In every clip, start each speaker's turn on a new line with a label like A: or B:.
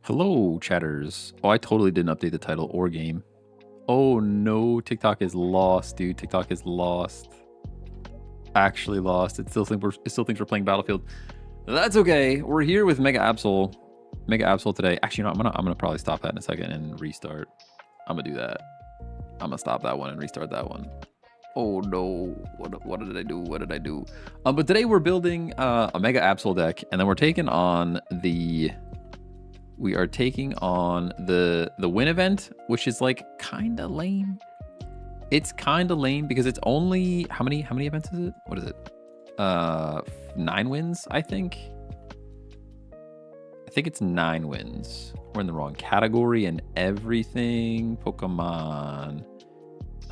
A: Hello, chatters. Oh, I totally didn't update the title or game. Oh no, TikTok is lost, dude. TikTok is lost. Actually lost. It still thinks we're playing Battlefield. That's okay. We're here with Mega Absol. Mega Absol today. Actually, you know, I'm gonna probably stop that in a second and restart. I'm gonna do that. I'm gonna stop that one and restart that one. Oh no, what did I do? What did I do? But today we're building a Mega Absol deck, and then we're taking on the win event, which is like kind of lame. It's kind of lame because it's only how many events is it? What is it? 9 wins, I think. I think it's 9 wins. We're in the wrong category and everything. Pokemon,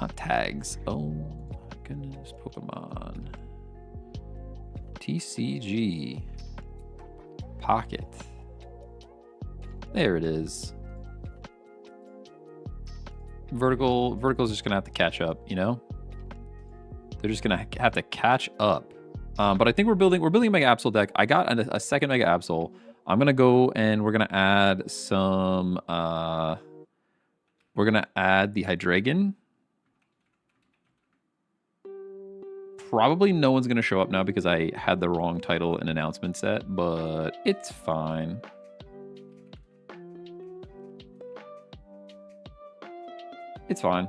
A: not tags. Oh my goodness, Pokemon. TCG Pocket. There it is. Vertical's just gonna have to catch up, you know? They're just gonna have to catch up. But I think we're building a Mega Absol deck. I got a second Mega Absol. I'm gonna go and we're gonna add some we're gonna add the Hydreigon. Probably no one's gonna show up now because I had the wrong title and announcement set, but it's fine. It's fine.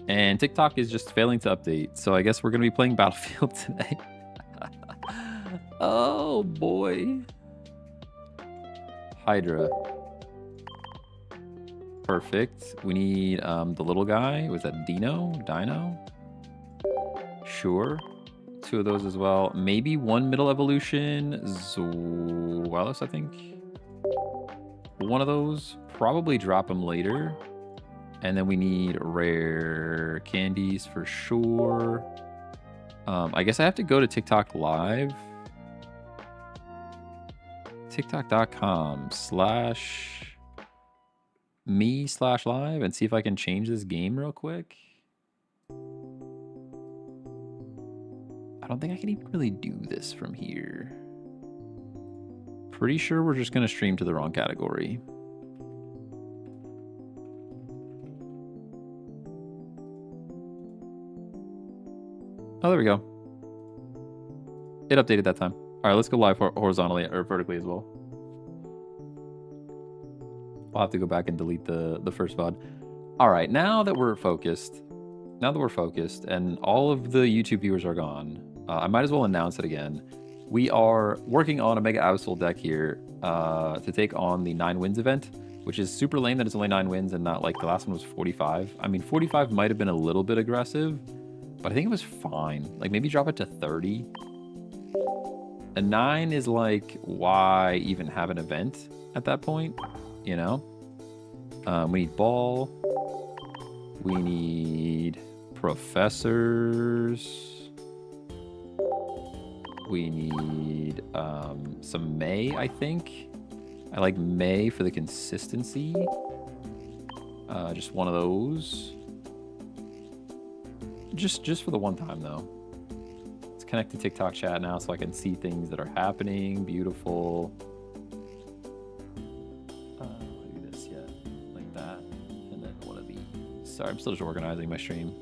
A: And TikTok is just failing to update, so I guess we're going to be playing Battlefield today. Oh, boy. Hydra. Perfect. We need the little guy. Was that Dino? Sure. 2 of those as well. Maybe 1 middle evolution. Zoelis, I think. 1 of those. Probably drop them later. And then we need rare candies for sure. I guess I have to go to TikTok Live. TikTok.com/me/live and see if I can change this game real quick. I don't think I can even really do this from here. Pretty sure we're just going to stream to the wrong category. Oh, there we go. It updated that time. All right, let's go live horizontally or vertically as well. I'll have to go back and delete the first VOD. All right, now that we're focused and all of the YouTube viewers are gone, I might as well announce it again. We are working on a Mega Absol deck here to take on the 9 wins event, which is super lame that it's only 9 wins and not like the last one was 45. I mean, 45 might have been a little bit aggressive, but I think it was fine. Like maybe drop it to 30. A 9 is like, why even have an event at that point? You know? We need ball. We need professors. We need some May, I think. I like May for the consistency. Just 1 of those. Just for the one time, though. Let's connect to TikTok chat now so I can see things that are happening. Beautiful. Do this yet. Like that. And then 1 of these. Sorry, I'm still just organizing my stream.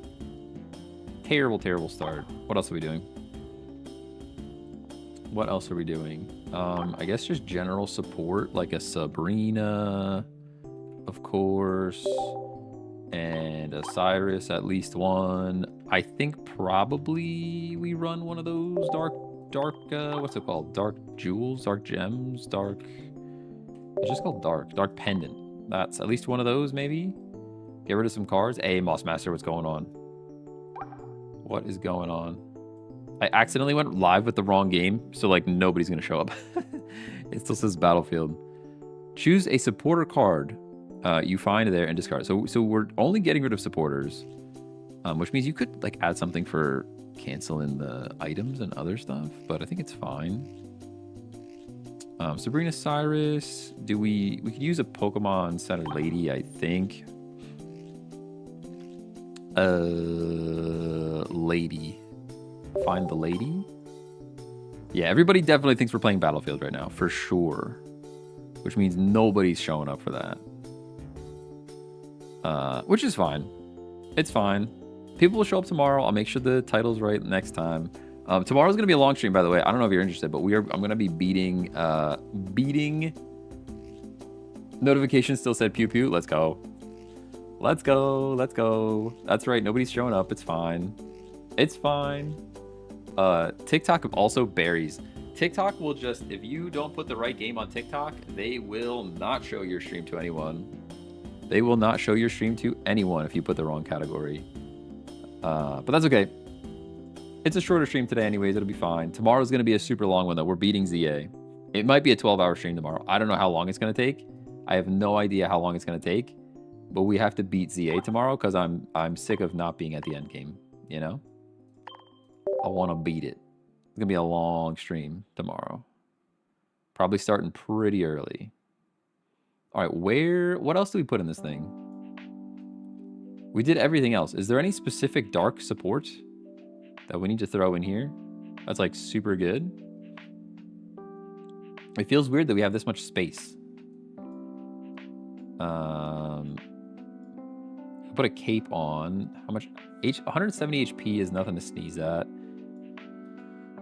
A: Terrible, terrible start. What else are we doing? What else are we doing? I guess just general support, like a Sabrina, of course, and a Cyrus, at least 1. I think probably we run 1 of those dark, what's it called? Dark jewels, dark gems, it's just called dark pendant. That's at least 1 of those, maybe. Get rid of some cards. Hey, Mossmaster, what's going on? What is going on? I accidentally went live with the wrong game, so like nobody's gonna show up. It still says Battlefield. Choose a supporter card you find there and discard. So we're only getting rid of supporters, which means you could like add something for canceling the items and other stuff, but I think it's fine. Sabrina, Cyrus. We could use a Pokemon Center Lady, I think. Lady. Find the lady. Yeah, everybody definitely thinks we're playing Battlefield right now, for sure. Which means nobody's showing up for that. Which is fine. It's fine. People will show up tomorrow. I'll make sure the title's right next time. Tomorrow's gonna be a long stream, by the way. I don't know if you're interested, but I'm gonna be beating. Notification still said pew pew. Let's go. Let's go. Let's go. That's right. Nobody's showing up. It's fine. It's fine. TikTok also berries. TikTok will just, if you don't put the right game on TikTok, they will not show your stream to anyone. They will not show your stream to anyone if you put the wrong category. But that's okay. It's a shorter stream today anyways. It'll be fine. Tomorrow's going to be a super long one, though. We're beating ZA. It might be a 12-hour stream tomorrow. I don't know how long it's going to take. I have no idea how long it's going to take. But we have to beat ZA tomorrow because I'm sick of not being at the end game. You know? I want to beat it. It's going to be a long stream tomorrow. Probably starting pretty early. All right, what else do we put in this thing? We did everything else. Is there any specific dark support that we need to throw in here? That's like super good. It feels weird that we have this much space. Put a cape on. How much? 170 HP is nothing to sneeze at.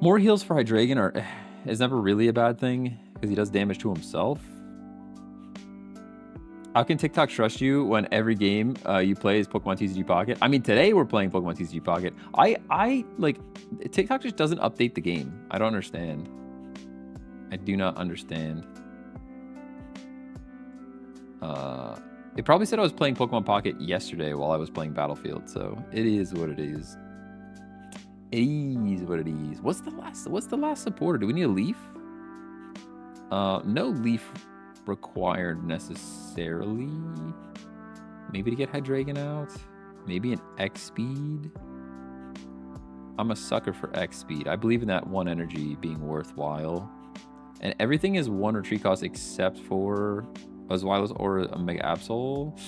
A: More heals for Hydreigon is never really a bad thing because he does damage to himself. How can TikTok trust you when every game you play is Pokemon TCG Pocket? I mean, today we're playing Pokemon TCG Pocket. I like, TikTok just doesn't update the game. I don't understand. I do not understand. It probably said I was playing Pokemon Pocket yesterday while I was playing Battlefield, so it is what it is. It is what it is. What's the last supporter? Do we need a leaf? No leaf required necessarily. Maybe to get Hydreigon out. Maybe an X speed. I'm a sucker for X speed. I believe in that one energy being worthwhile. And everything is one retreat cost except for as wireless or a Mega Absol.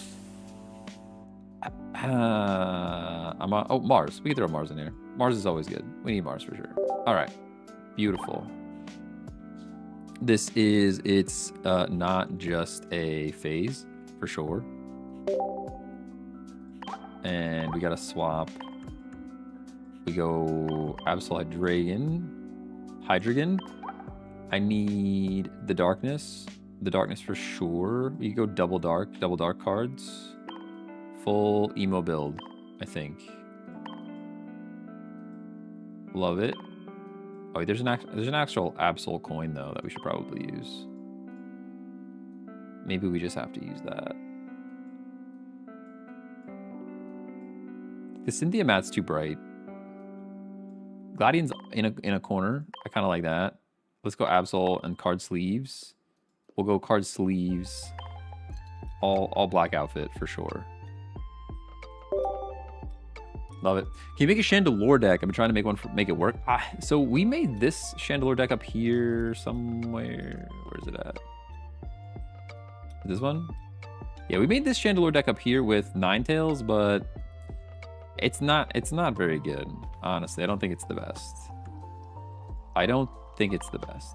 A: I'm on, oh, Mars. We can throw Mars in here. Mars is always good. We need Mars for sure. All right. Beautiful. It's not just a phase, for sure. And we got to swap. We go Absol Hydreigon. I need the darkness. The darkness for sure. We could go double dark cards. Full emo build, I think. Love it. Oh, wait, there's an actual Absol coin though that we should probably use. Maybe we just have to use that. The Cynthia mat's too bright. Gladian's in a corner. I kind of like that. Let's go Absol and card sleeves. We'll go card sleeves. All black outfit for sure. Love it. Can you make a Chandelure deck? I've been trying to make one make it work. So we made this Chandelure deck up here somewhere. Where is it at? This one? Yeah, we made this Chandelure deck up here with Ninetales, but it's not very good. Honestly, I don't think it's the best. I don't think it's the best.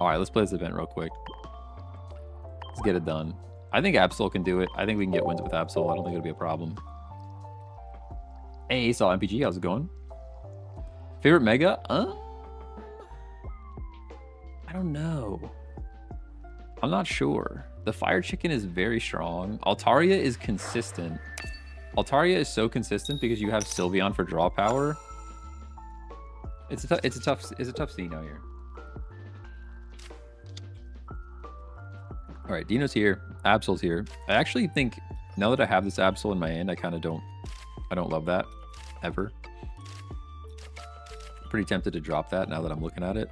A: All right, let's play this event real quick. Let's get it done. I think Absol can do it. I think we can get wins with Absol. I don't think it'll be a problem. Hey, Saw MPG, how's it going? Favorite Mega? I don't know. I'm not sure. The Fire Chicken is very strong. Altaria is consistent. Altaria is so consistent because you have Sylveon for draw power. It's a tough scene out here. All right, Dino's here. Absol's here. I actually think now that I have this Absol in my hand, I don't love that ever. Pretty tempted to drop that now that I'm looking at it.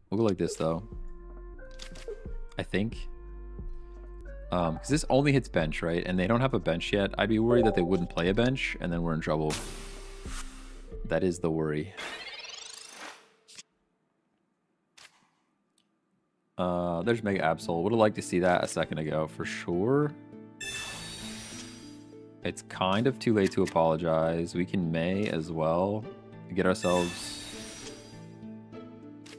A: We'll go like this though. I think. Because this only hits bench, right? And they don't have a bench yet. I'd be worried that they wouldn't play a bench and then we're in trouble. That is the worry. There's Mega Absol. Would have liked to see that a second ago for sure. It's kind of too late to apologize. We can May as well. Get ourselves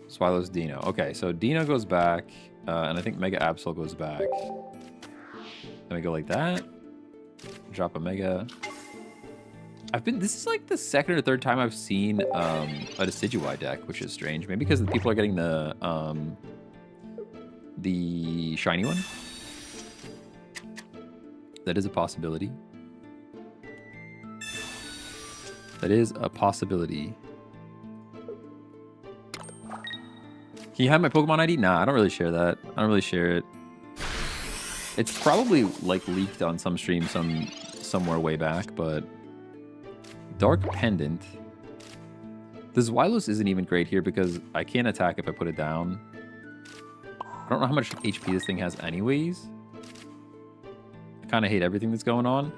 A: Swallows Dino. Okay, so Dino goes back, and I think Mega Absol goes back. Then we go like that. Drop a Mega. This is like the second or third time I've seen a Decidueye deck, which is strange. Maybe because the people are getting the shiny one. That is a possibility. That is a possibility. Can you have my Pokemon ID? Nah, I don't really share that. I don't really share it. It's probably like leaked on some stream somewhere way back, but Dark Pendant. The Zweilous isn't even great here because I can't attack if I put it down. I don't know how much HP this thing has anyways. I kind of hate everything that's going on.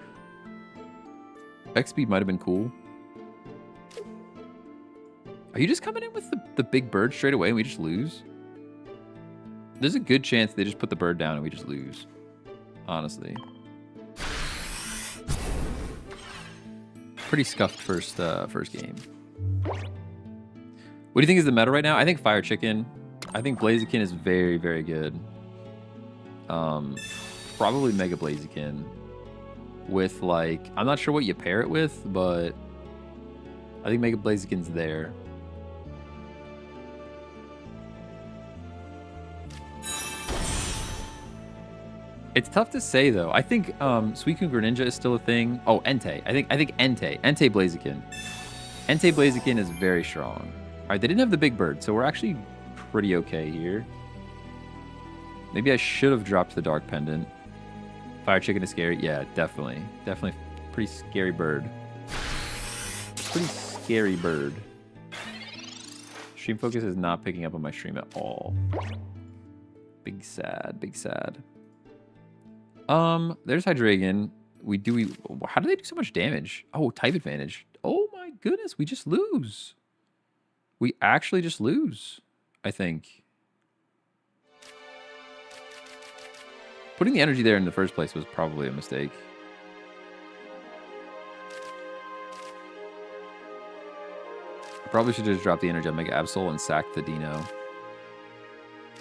A: X-Speed might have been cool. Are you just coming in with the big bird straight away and we just lose? There's a good chance they just put the bird down and we just lose. Honestly. Pretty scuffed first game. What do you think is the meta right now? I think Fire Chicken. I think Blaziken is very, very good. Probably Mega Blaziken. With like, I'm not sure what you pair it with, but I think Mega Blaziken's there. It's tough to say though. I think Suicune Greninja is still a thing. Oh, Entei. I think Entei Blaziken. Entei Blaziken is very strong. All right, they didn't have the big bird, so we're actually pretty okay here. Maybe I should have dropped the Dark Pendant. Fire Chicken is scary. Yeah, definitely. Definitely pretty scary bird. Pretty scary bird. Stream Focus is not picking up on my stream at all. Big sad, big sad. There's Hydreigon. How do they do so much damage? Oh, type advantage. Oh my goodness, we just lose. We actually just lose, I think. Putting the energy there in the first place was probably a mistake. I probably should have just dropped the energy on Mega Absol and sacked the Dino.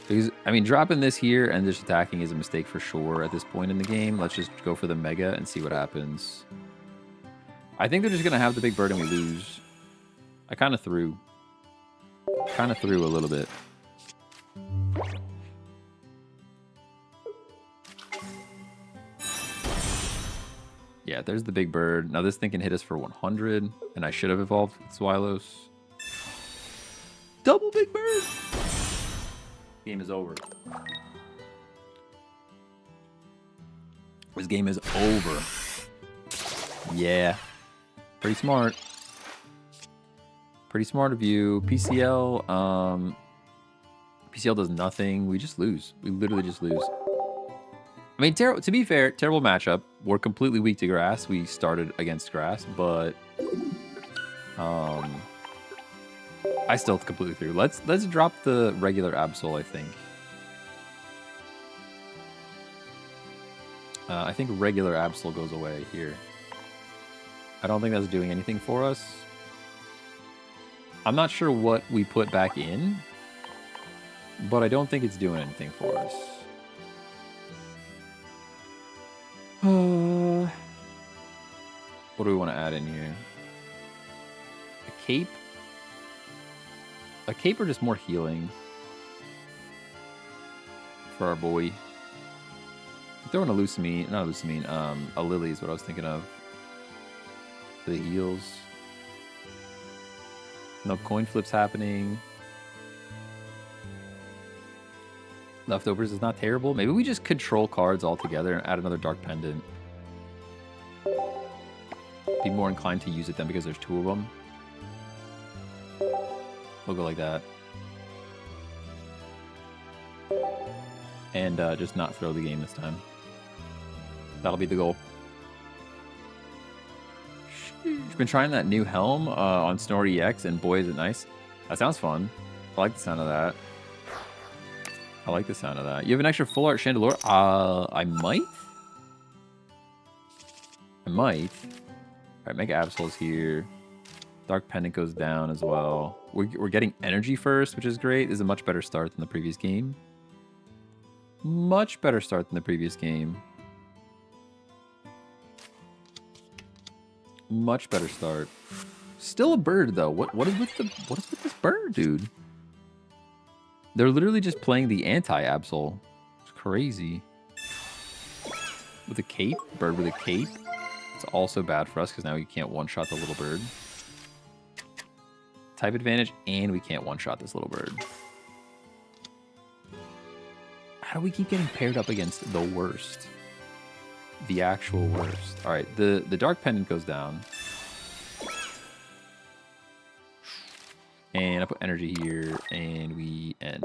A: Because, I mean, dropping this here and just attacking is a mistake for sure at this point in the game. Let's just go for the Mega and see what happens. I think they're just going to have the big bird and we lose. I kind of threw. Kind of threw a little bit. Yeah, there's the big bird. Now this thing can hit us for 100, and I should have evolved Zweilous. Double big bird! Game is over. This game is over. Yeah. Pretty smart. Pretty smart of you. PCL, PCL does nothing. We just lose. We literally just lose. I mean, to be fair, terrible matchup. We're completely weak to grass. We started against grass, but I still completely threw. Let's drop the regular Absol, I think. I think regular Absol goes away here. I don't think that's doing anything for us. I'm not sure what we put back in, but I don't think it's doing anything for us. What do we want to add in here? A cape? A cape or just more healing for our boy? I'm throwing a Lucamine, not a Lucamine, a Lily is what I was thinking of. For the heals. No coin flips happening. Leftovers is not terrible. Maybe we just control cards altogether and add another Dark Pendant. Be more inclined to use it then because there's two of them. We'll go like that. And just not throw the game this time. That'll be the goal. She's been trying that new helm on Snort EX, and boy, is it nice. That sounds fun. I like the sound of that. I like the sound of that. You have an extra full art Chandelure? I might. might. All right, Mega Absol's here. Dark Pendant goes down as well. We're getting energy first, which is great. This is a much better start than the previous game. Much better start than the previous game. Much better start. Still a bird though. What is with this bird, dude? They're literally just playing the anti-Absol. It's crazy. With a cape, bird with a cape. It's also bad for us because now you can't one-shot the little bird. Type advantage, and we can't one-shot this little bird. How do we keep getting paired up against the worst? The actual worst. All right, the Dark Pendant goes down. And I put energy here, and we end.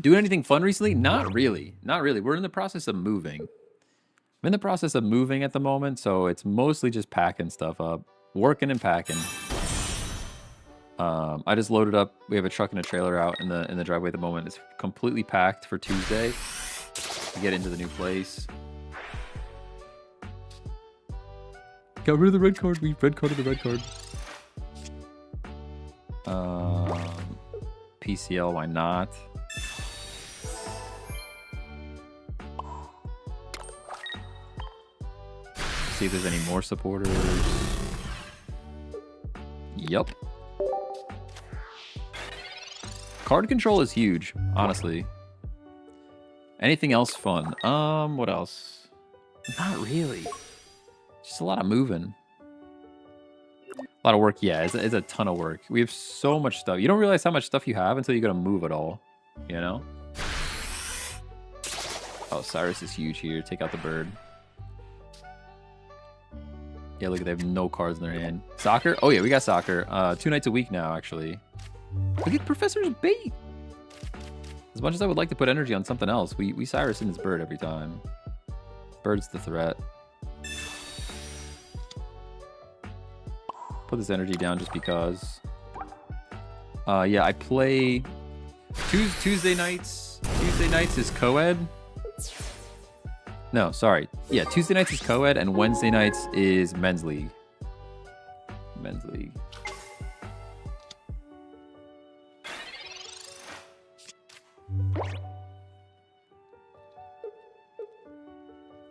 A: Doing anything fun recently? Not really. Not really. We're in the process of moving. I'm in the process of moving at the moment, so it's mostly just packing stuff up. Working and packing. I just loaded up. We have a truck and a trailer out in the driveway at the moment. It's completely packed for Tuesday to get into the new place. Got rid of the red card. We red carded the red card. PCL, why not? See if there's any more supporters. Yup. Card control is huge, honestly. Anything else fun? What else? Not really. Just a lot of moving. A lot of work, yeah. It's a ton of work. We have so much stuff. You don't realize how much stuff you have until you gotta move it all. You know? Oh, Cyrus is huge here. Take out the bird. Yeah, look, they have no cards in their hand. Soccer? Oh yeah, we got soccer. 2 nights a week now, actually. Look at Professor's bait. As much as I would like to put energy on something else, we Cyrus in his bird every time. Bird's the threat. Put this energy down just because. Yeah, I play Tuesday nights. Tuesday nights is co-ed. No, sorry. Yeah, Tuesday nights is co-ed and Wednesday nights is men's league. Men's league.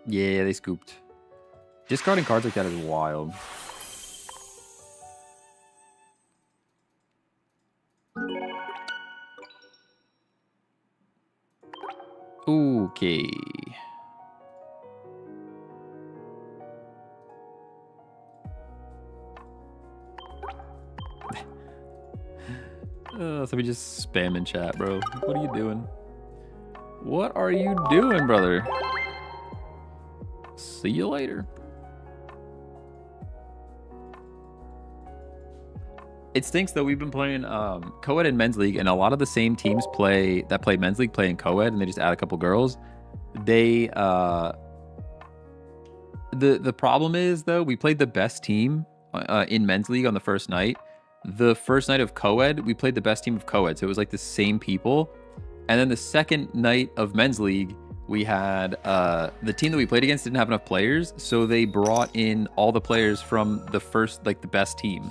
A: Yeah, they scooped. Discarding cards like that is wild. Okay. Somebody just spam in chat, bro. What are you doing? What are you doing, brother? See you later. It stinks though. We've been playing co-ed and men's league, and a lot of the same teams that play men's league play in co-ed, and they just add a couple girls. They the problem is though, we played the best team in men's league on the first night. The first night of co-ed, we played the best team of co-ed, so it was like the same people. And then the second night of men's league, we had the team that we played against didn't have enough players, so they brought in all the players from the first, like the best team.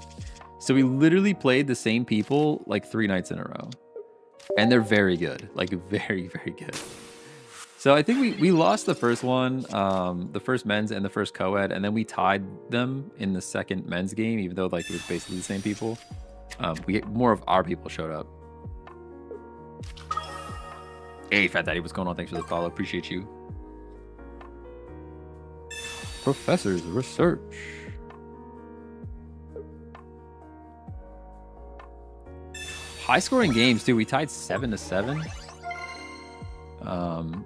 A: So we literally played the same people like 3 nights in a row. And they're very good, like very, very good. So I think we lost the first one, the first men's and the first co-ed, and then we tied them in the second men's game, even though like it was basically the same people. More of our people showed up. Hey, Fat Daddy, what's going on? Thanks for the follow. Appreciate you. Professor's research. High scoring games too. We tied 7-7.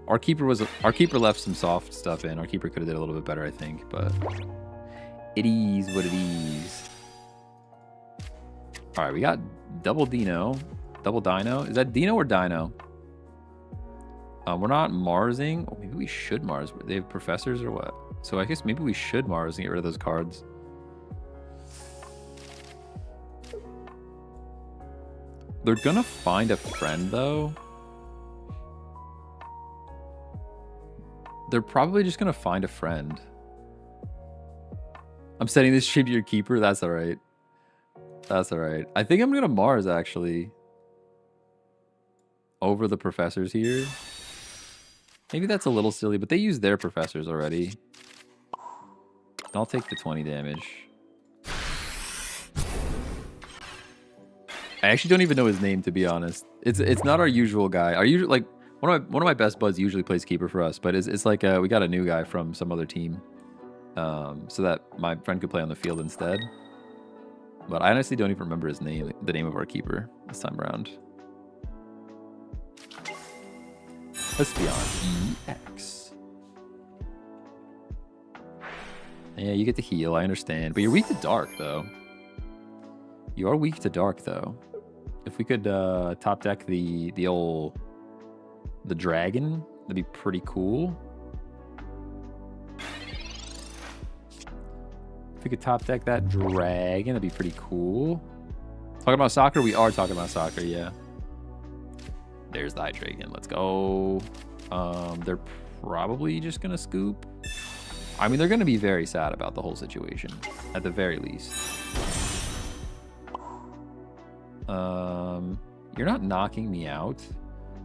A: Our keeper left some soft stuff in. Our keeper could have did a little bit better, I think, but it is what it is. All right, we got double Dino. Is that Dino or Dino? We're not Marsing. Oh, maybe we should Mars. They have professors or what? So I guess maybe we should Mars and get rid of those cards. They're gonna find a friend though. They're probably just gonna find a friend. I'm setting this stream to your keeper. That's all right. That's all right. I think I'm gonna Mars actually. Over the professors here. Maybe that's a little silly, but they use their professors already. And I'll take the 20 damage. I actually don't even know his name, to be honest. It's not our usual guy. Our usual, like, one of my best buds usually plays keeper for us, but it's like we got a new guy from some other team, so that my friend could play on the field instead. But I honestly don't even remember his name, the name of our keeper this time around. Let's be on EX. Yeah, you get to heal, I understand. But you're weak to dark, though. You are weak to dark, though. If we could top deck the dragon, that'd be pretty cool. If we could top deck that dragon, that'd be pretty cool. Talking about soccer? We are talking about soccer, yeah. There's the Hydreigon. Let's go. They're probably just going to scoop. I mean, they're going to be very sad about the whole situation, at the very least. You're not knocking me out,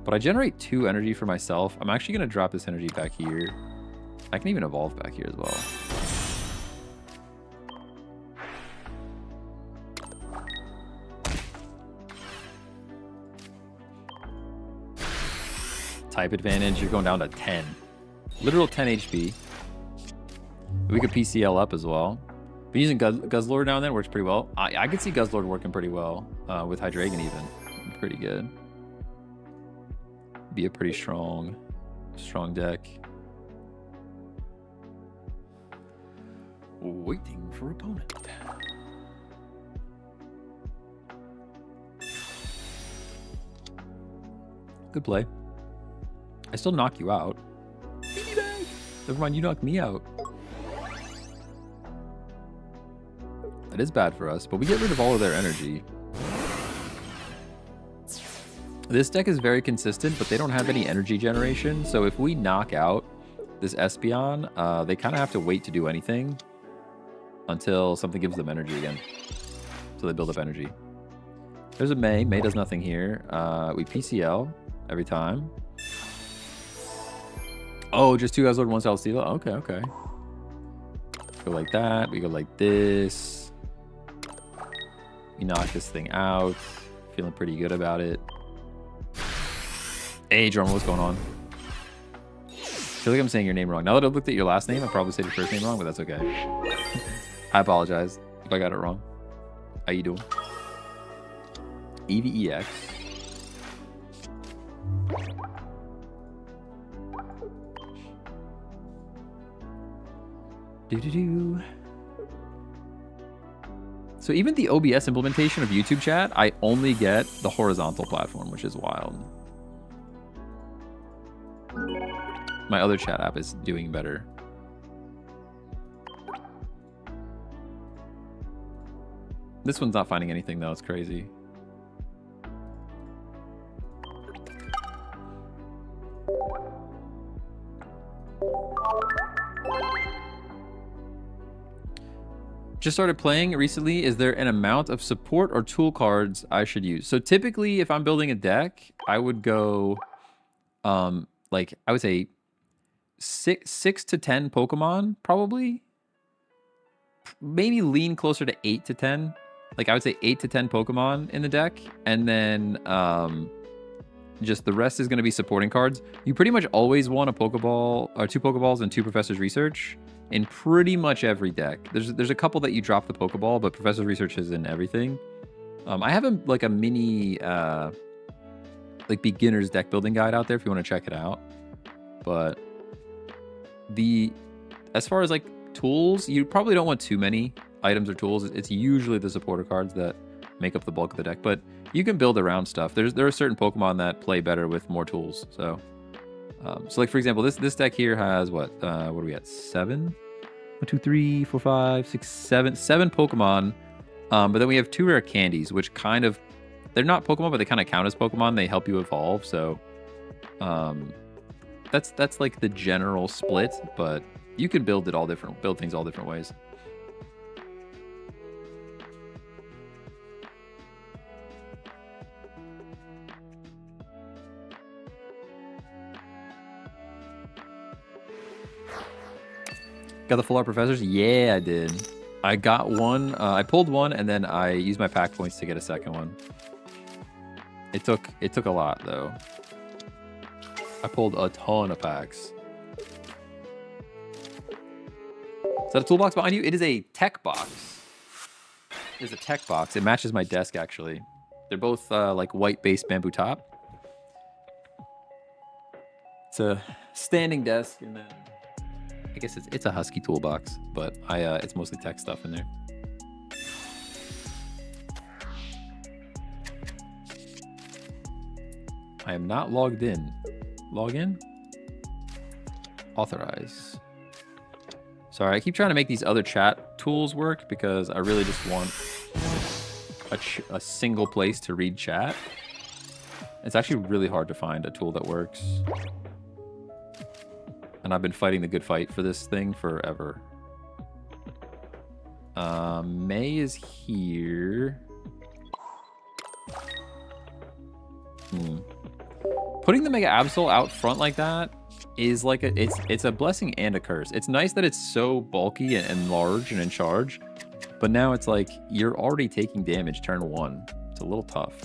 A: but I generate 2 energy for myself. I'm actually going to drop this energy back here. I can even evolve back here as well. Type advantage, you're going down to 10. Literal 10 HP. We could PCL up as well. But using Guzzlord now and then works pretty well. I could see Guzzlord working pretty well with Hydreigon even. Pretty good. Be a pretty strong deck. Waiting for opponent. Good play. I still knock you out. Never mind, you knocked me out. That is bad for us, but we get rid of all of their energy. This deck is very consistent, but they don't have any energy generation. So if we knock out this Espeon, they kind of have to wait to do anything until something gives them energy again. So they build up energy. There's a May. May does nothing here. We PCL every time. Oh, just 2 Guzzlord, 1 Celesteela? Okay, okay. Go like that. We go like this. We knock this thing out. Feeling pretty good about it. Hey, Drum, what's going on? I feel like I'm saying your name wrong. Now that I've looked at your last name, I probably said your first name wrong, but that's okay. I apologize if I got it wrong. How you doing? EVEX. Do-do-do. So even the OBS implementation of YouTube chat, I only get the horizontal platform, which is wild. My other chat app is doing better. This one's not finding anything though, it's crazy. Just started playing recently. Is there an amount of support or tool cards I should use? So typically if I'm building a deck, I would go like I would say 6 to 10 Pokemon, probably. Maybe lean closer to 8 to 10. Like I would say 8 to 10 Pokemon in the deck, and then just the rest is going to be supporting cards. You pretty much always want a Pokeball or 2 Pokeballs and 2 Professor's Research in pretty much every deck. There's a couple that you drop the Pokeball, but Professor's Research is in everything. I have a mini like beginner's deck building guide out there if you want to check it out. But as far as like tools, you probably don't want too many items or tools. It's usually the supporter cards that make up the bulk of the deck, but you can build around stuff. There are certain Pokemon that play better with more tools. So like for example, this deck here has what are we at? 7? 1, 2, 3, 4, 5, 6, 7 Pokemon. But then we have 2 rare candies, which kind of, they're not Pokemon, but they kind of count as Pokemon. They help you evolve. So that's like the general split, but you could build things all different ways. Got the full art professors? Yeah, I did. I got one. I pulled one, and then I used my pack points to get a second one. It took a lot though. I pulled a ton of packs. Is that a toolbox behind you? It is a tech box. It is a tech box. It matches my desk actually. They're both like white base bamboo top. It's a standing desk, and then I guess it's a Husky toolbox, but it's mostly tech stuff in there. I am not logged in. Log in? Authorize. Sorry, I keep trying to make these other chat tools work because I really just want a single place to read chat. It's actually really hard to find a tool that works. And I've been fighting the good fight for this thing forever. May is here. Putting the Mega Absol out front like that is like it's a blessing and a curse. It's nice that it's so bulky and large and in charge, but now it's like you're already taking damage turn 1. It's a little tough.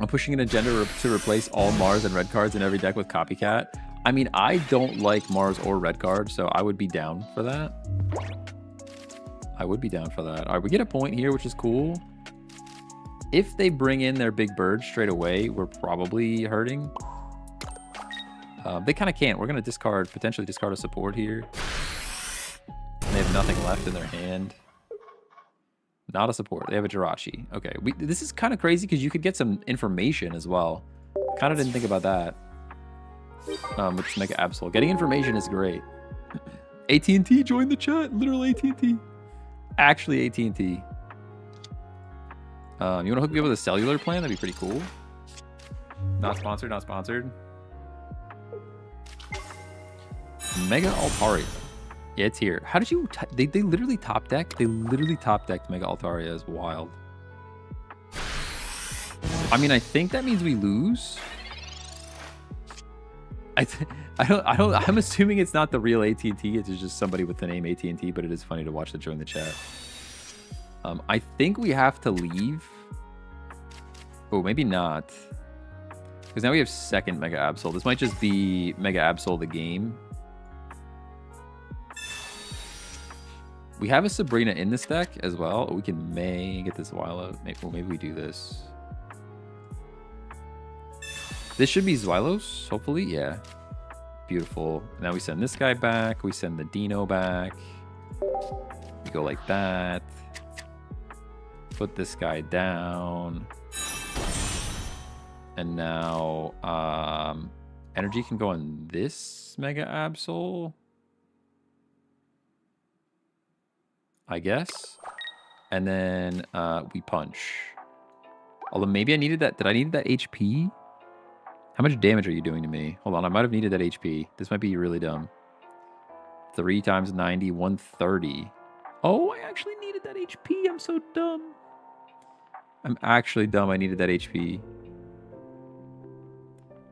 A: I'm pushing an agenda to replace all Mars and red cards in every deck with Copycat. I mean, I don't like Mars or red cards, so I would be down for that. I would be down for that. All right, we get a point here, which is cool. If they bring in their big bird straight away, we're probably hurting. They kind of can't. We're going to potentially discard a support here. And they have nothing left in their hand. Not a support. They have a Jirachi. Okay, this is kind of crazy because you could get some information as well. Kind of didn't think about that. Which Mega Absol. Getting information is great. AT&T joined the chat. Literally AT&T. Actually AT&T. You want to hook me up with a cellular plan? That'd be pretty cool. Not sponsored, not sponsored. Mega Altaria. Yeah, it's here. How did you... They literally top deck? They literally top decked Mega Altaria. Is wild. I mean, I think that means we lose. I'm assuming it's not the real AT&T. It's just somebody with the name AT&T, but it is funny to watch that join the chat. I think we have to leave. Oh, maybe not. Because now we have second Mega Absol. This might just be Mega Absol the game. We have a Sabrina in this deck as well. We can get this Zwilo. Maybe we do this. This should be Zwylos, hopefully. Yeah. Beautiful. Now we send this guy back. We send the Dino back. We go like that. Put this guy down. And now energy can go on this Mega Absol, I guess. And then we punch. Although maybe I needed that. Did I need that HP? How much damage are you doing to me? Hold on, I might have needed that HP. This might be really dumb. 3 times 90, 130. Oh, I actually needed that HP. I'm so dumb. I'm actually dumb. I needed that HP.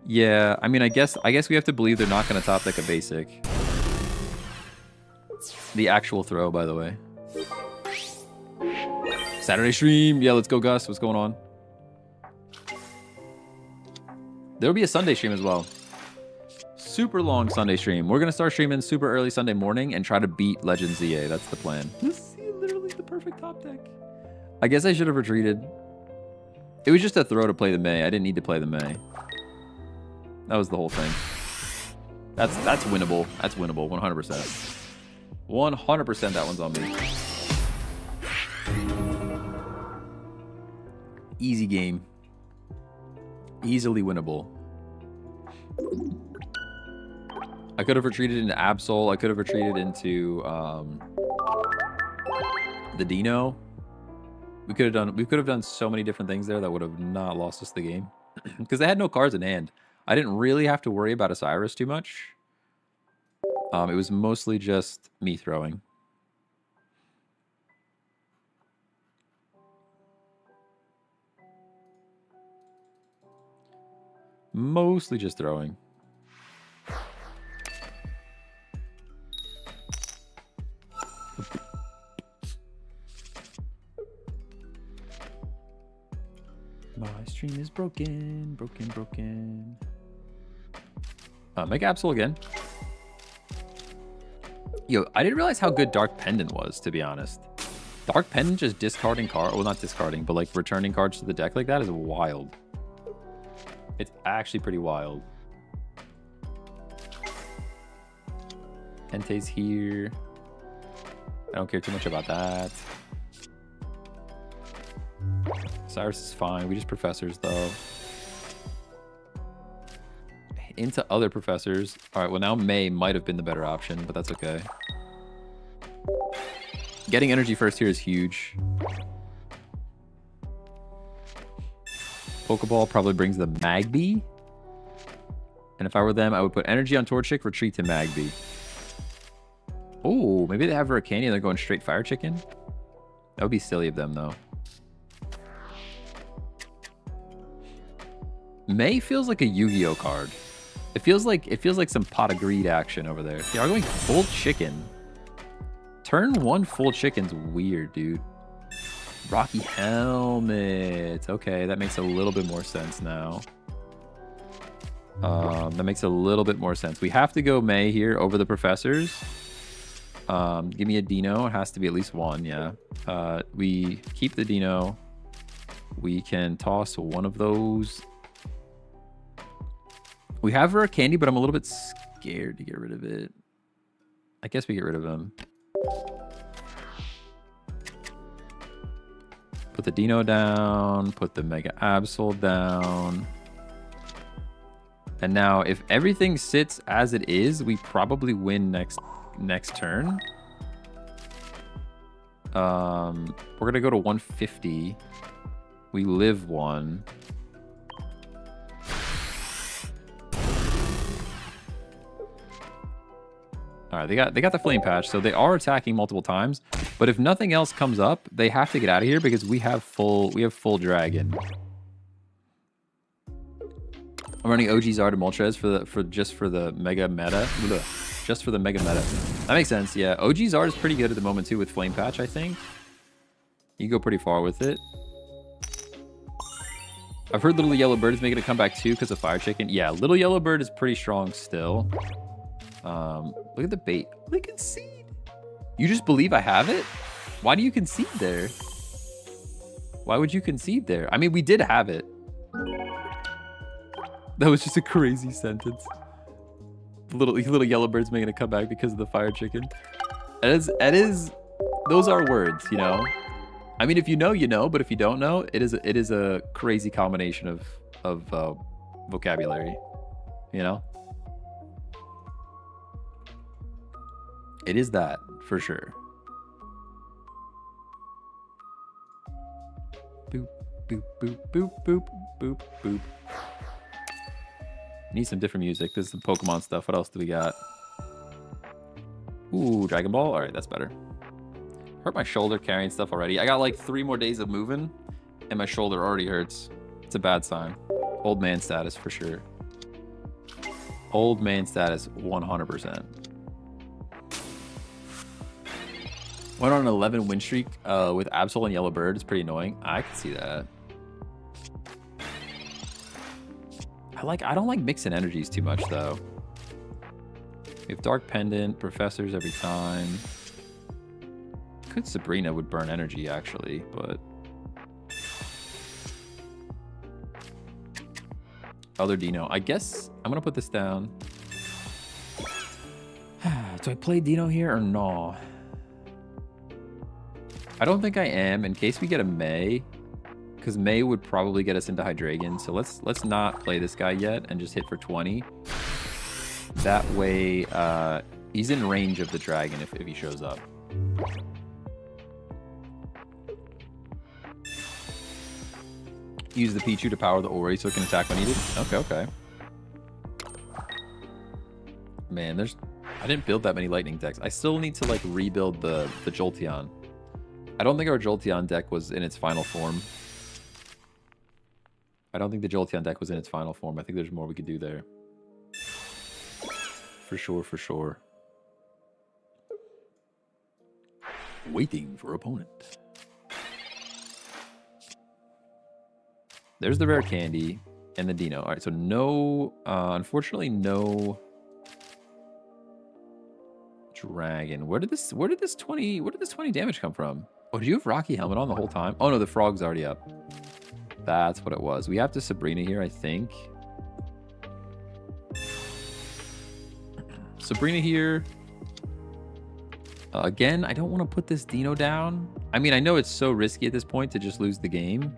A: Yeah, I mean, I guess we have to believe they're not going to top deck a basic. The actual throw, by the way. Saturday stream. Yeah, let's go, Gus. What's going on? There'll be a Sunday stream as well. Super long Sunday stream. We're going to start streaming super early Sunday morning and try to beat Legend ZA. That's the plan. This is literally the perfect top deck. I guess I should have retreated. It was just a throw to play the May. I didn't need to play the May. That was the whole thing. That's winnable. That's winnable. 100%. 100% that one's on me. Easy game. Easily winnable. I could have retreated into Absol. I could have retreated into the Dino. We could have done so many different things there that would have not lost us the game. Because they had no cards in hand. I didn't really have to worry about Osiris too much. It was mostly just me throwing. Mostly just throwing. stream is broken. Mega Absol again. Yo, I didn't realize how good Dark Pendant was, to be honest. Dark Pendant just discarding cards, well, not discarding, but like returning cards to the deck like that is wild. It's actually pretty wild. Entei's here. I don't care too much about that. Cyrus is fine. We just professors, though. Into other professors. All right, well, now May might have been the better option, but that's okay. Getting energy first here is huge. Pokeball probably brings the Magby. And if I were them, I would put energy on Torchic, retreat to Magby. Oh, maybe they have Volcania and they're going straight Fire Chicken. That would be silly of them, though. May feels like a Yu-Gi-Oh card. It feels like some Pot of Greed action over there. They are going full chicken. Turn 1 full chicken's weird, dude. Rocky Helmet. Okay, that makes a little bit more sense now. That makes a little bit more sense. We have to go May here over the professors. Give me a Dino. It has to be at least one, yeah. We keep the Dino. We can toss one of those. We have Rare Candy, but I'm a little bit scared to get rid of it. I guess we get rid of him. Put the Dino down. Put the Mega Absol down. And now, if everything sits as it is, we probably win next turn. We're gonna go to 150. We live one. All right, they got the Flame Patch, so they are attacking multiple times. But if nothing else comes up, they have to get out of here because we have full Dragon. I'm running OG Zard and Moltres for the Mega Meta. Just for the Mega Meta. That makes sense, yeah. OG Zard is pretty good at the moment too with Flame Patch, I think. You go pretty far with it. I've heard Little Yellow Bird is making a comeback too because of Fire Chicken. Yeah, Little Yellow Bird is pretty strong still. Look at the bait. They concede. You just believe I have it? Why do you concede there? Why would you concede there? I mean, we did have it. That was just a crazy sentence. Little Yellow Bird's making a comeback because of the Fire Chicken. It is. Those are words, you know. I mean, if you know, you know. But if you don't know, it is a crazy combination of vocabulary. You know. It is that, for sure. Boop, boop, boop, boop, boop, boop, boop. Need some different music. This is some Pokemon stuff. What else do we got? Ooh, Dragon Ball. All right, that's better. Hurt my shoulder carrying stuff already. I got like 3 more days of moving, and my shoulder already hurts. It's a bad sign. Old man status for sure. Old man status 100%. Went on an 11 win streak with Absol and Yellow Bird. It's pretty annoying. I can see that. I don't like mixing energies too much though. We have Dark Pendant, Professors every time. Could Sabrina would burn energy actually, but other Dino. I guess I'm gonna put this down. Do I play Dino here or no? I don't think I am, in case we get a May, because May would probably get us into Hydreigon. So let's not play this guy yet and just hit for 20. That way, he's in range of the dragon if he shows up. Use the Pichu to power the Ori so it can attack when needed. Okay. Man, I didn't build that many lightning decks. I still need to like rebuild the Jolteon. I don't think our Jolteon deck was in its final form. I don't think the Jolteon deck was in its final form. I think there's more we could do there. For sure. Waiting for opponent. There's the rare candy and the Dino. All right, so no, unfortunately, no dragon. Where did this 20 damage come from? Oh, did you have Rocky Helmet on the whole time? Oh no, the frog's already up. That's what it was. We have to Sabrina here, I think. Sabrina here. Again, I don't want to put this Dino down. I mean, I know it's so risky at this point to just lose the game.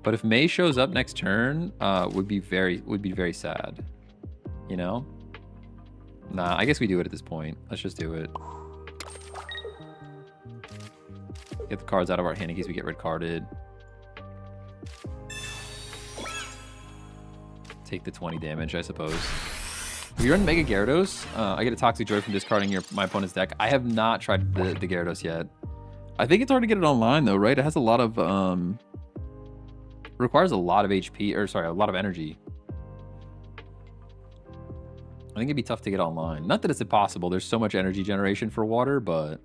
A: But if May shows up next turn, would be very sad. You know? Nah, I guess we do it at this point. Let's just do it. Get the cards out of our hand in case we get red carded. Take the 20 damage, I suppose. If you run Mega Gyarados, I get a Toxic Joy from discarding my opponent's deck. I have not tried the Gyarados yet. I think it's hard to get it online though, right? It has a lot of requires a lot of HP, or sorry, a lot of energy. I think it'd be tough to get online. Not that it's impossible. There's so much energy generation for water, but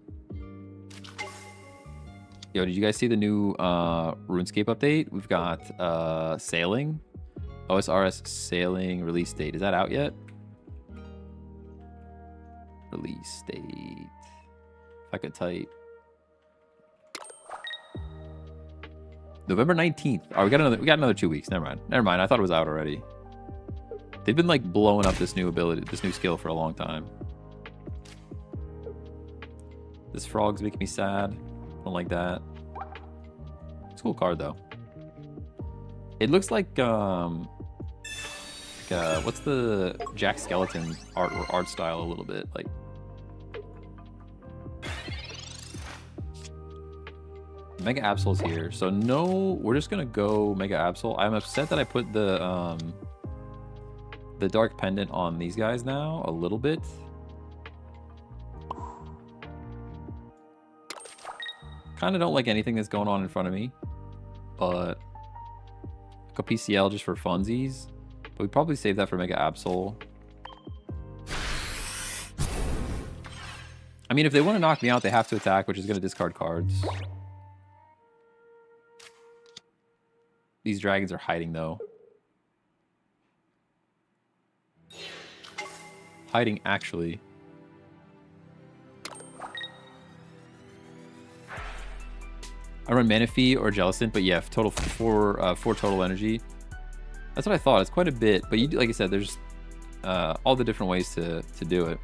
A: yo, did you guys see the new RuneScape update? We've got Sailing. OSRS Sailing release date. Is that out yet? Release date. If I could type. November 19th. Oh, we got another 2 weeks. Never mind. I thought it was out already. They've been like blowing up this new ability, this new skill for a long time. This frog's making me sad. Don't like that. It's a cool card though. It looks like what's the Jack Skeleton art style a little bit like. Mega Absol's here, so no, we're just gonna go Mega Absol. I'm upset that I put the Dark Pendant on these guys now a little bit. Kind of don't like anything that's going on in front of me, but a PCL just for funsies. But we probably save that for Mega Absol. I mean, if they want to knock me out, they have to attack, which is going to discard cards. These dragons are hiding, though. Hiding, actually. I run Manaphy or Jellicent, but yeah, total four total energy. That's what I thought. It's quite a bit, but you, like I said, there's all the different ways to do it.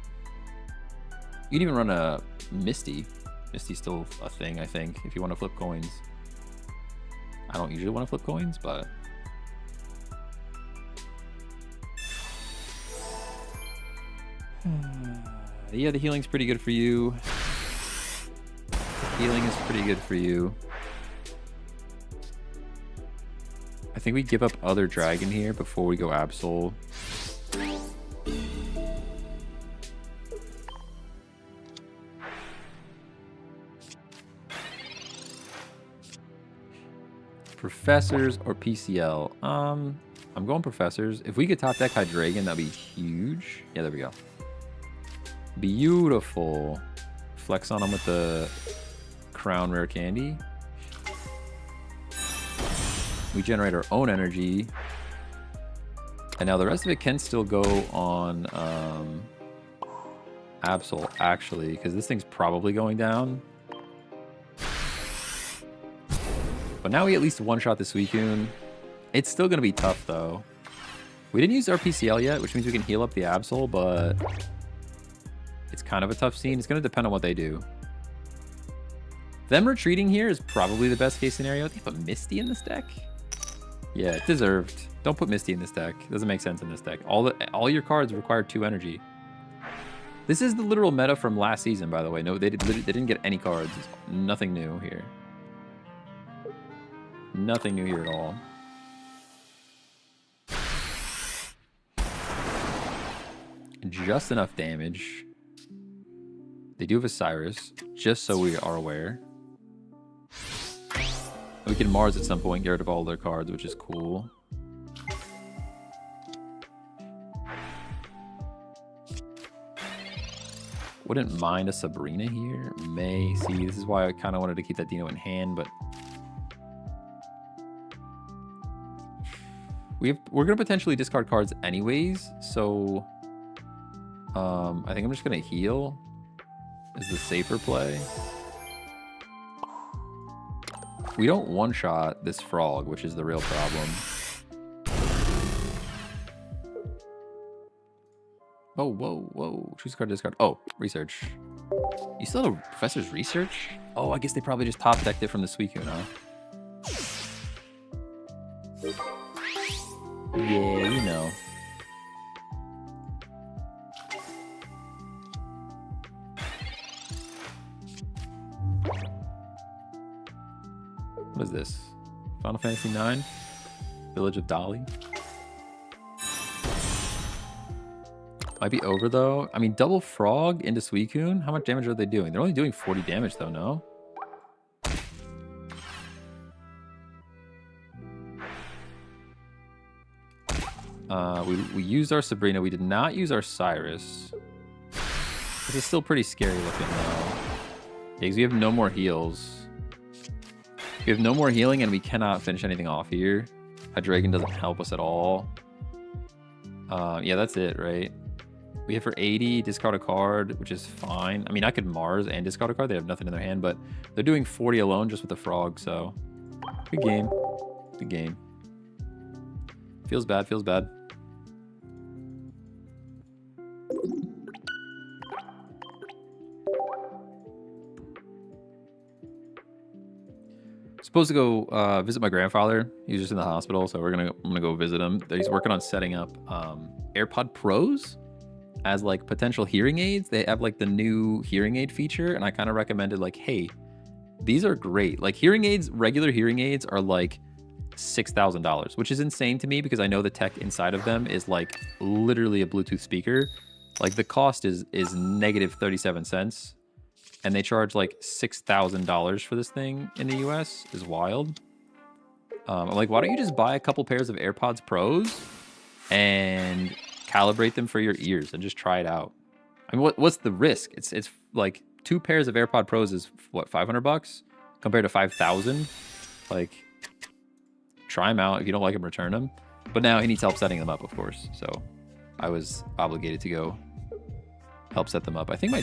A: You can even run a Misty. Misty's still a thing, I think, if you want to flip coins. I don't usually want to flip coins, but yeah, the healing's pretty good for you. Healing is pretty good for you. I think we give up other dragon here before we go Absol. Professors or PCL? I'm going Professors. If we could top deck Hydreigon, that'd be huge. Yeah, there we go. Beautiful. Flex on them with the Crown Rare Candy. We generate our own energy. And now the rest of it can still go on Absol, actually, because this thing's probably going down. But now we at least one-shot the Suicune. It's still going to be tough, though. We didn't use our PCL yet, which means we can heal up the Absol, but it's kind of a tough scene. It's going to depend on what they do. Them retreating here is probably the best case scenario. They put Misty in this deck? Yeah, it deserved. Don't put Misty in this deck. It doesn't make sense in this deck. All your cards require 2 energy. This is the literal meta from last season, by the way. No, they didn't get any cards. Nothing new here. Nothing new here at all. Just enough damage. They do have a Cyrus, just so we are aware. We can Mars at some point, get rid of all their cards, which is cool. Wouldn't mind a Sabrina here. May. See, this is why I kind of wanted to keep that Dino in hand, but we're gonna potentially discard cards anyways, so I think I'm just gonna heal is the safer play. We don't one-shot this frog, which is the real problem. Oh, whoa, whoa. Choose card, discard. Oh, research. You still have a Professor's Research? Oh, I guess they probably just top decked it from the Suicune, huh? Yeah, you know. What is this? Final Fantasy IX? Village of Dolly? Might be over, though. I mean, double frog into Suicune? How much damage are they doing? They're only doing 40 damage, though, no? We used our Sabrina. We did not use our Cyrus. This is still pretty scary looking, though. Yeah, because we have no more heals. We have no more healing, and we cannot finish anything off here. Hydreigon doesn't help us at all. Yeah, that's it, right? We hit for 80, discard a card, which is fine. I mean, I could Mars and discard a card. They have nothing in their hand, but they're doing 40 alone just with the frog, so... Good game. Good game. Feels bad, feels bad. Supposed to go visit my grandfather. He's just in the hospital, so I'm gonna go visit him. He's working on setting up AirPod Pros as like potential hearing aids. They have like the new hearing aid feature, and I kind of recommended like, hey, these are great. Like hearing aids, regular hearing aids are like $6,000, which is insane to me because I know the tech inside of them is like literally a Bluetooth speaker. Like the cost is negative 37 cents. And they charge like $6,000 for this thing in the US. Is wild. I'm like, why don't you just buy a couple pairs of AirPods Pros and calibrate them for your ears and just try it out? I mean, what's the risk? It's like 2 pairs of AirPod Pros is what, $500 compared to 5,000. Like, try them out. If you don't like them, return them. But now he needs help setting them up, of course. So I was obligated to go help set them up. I think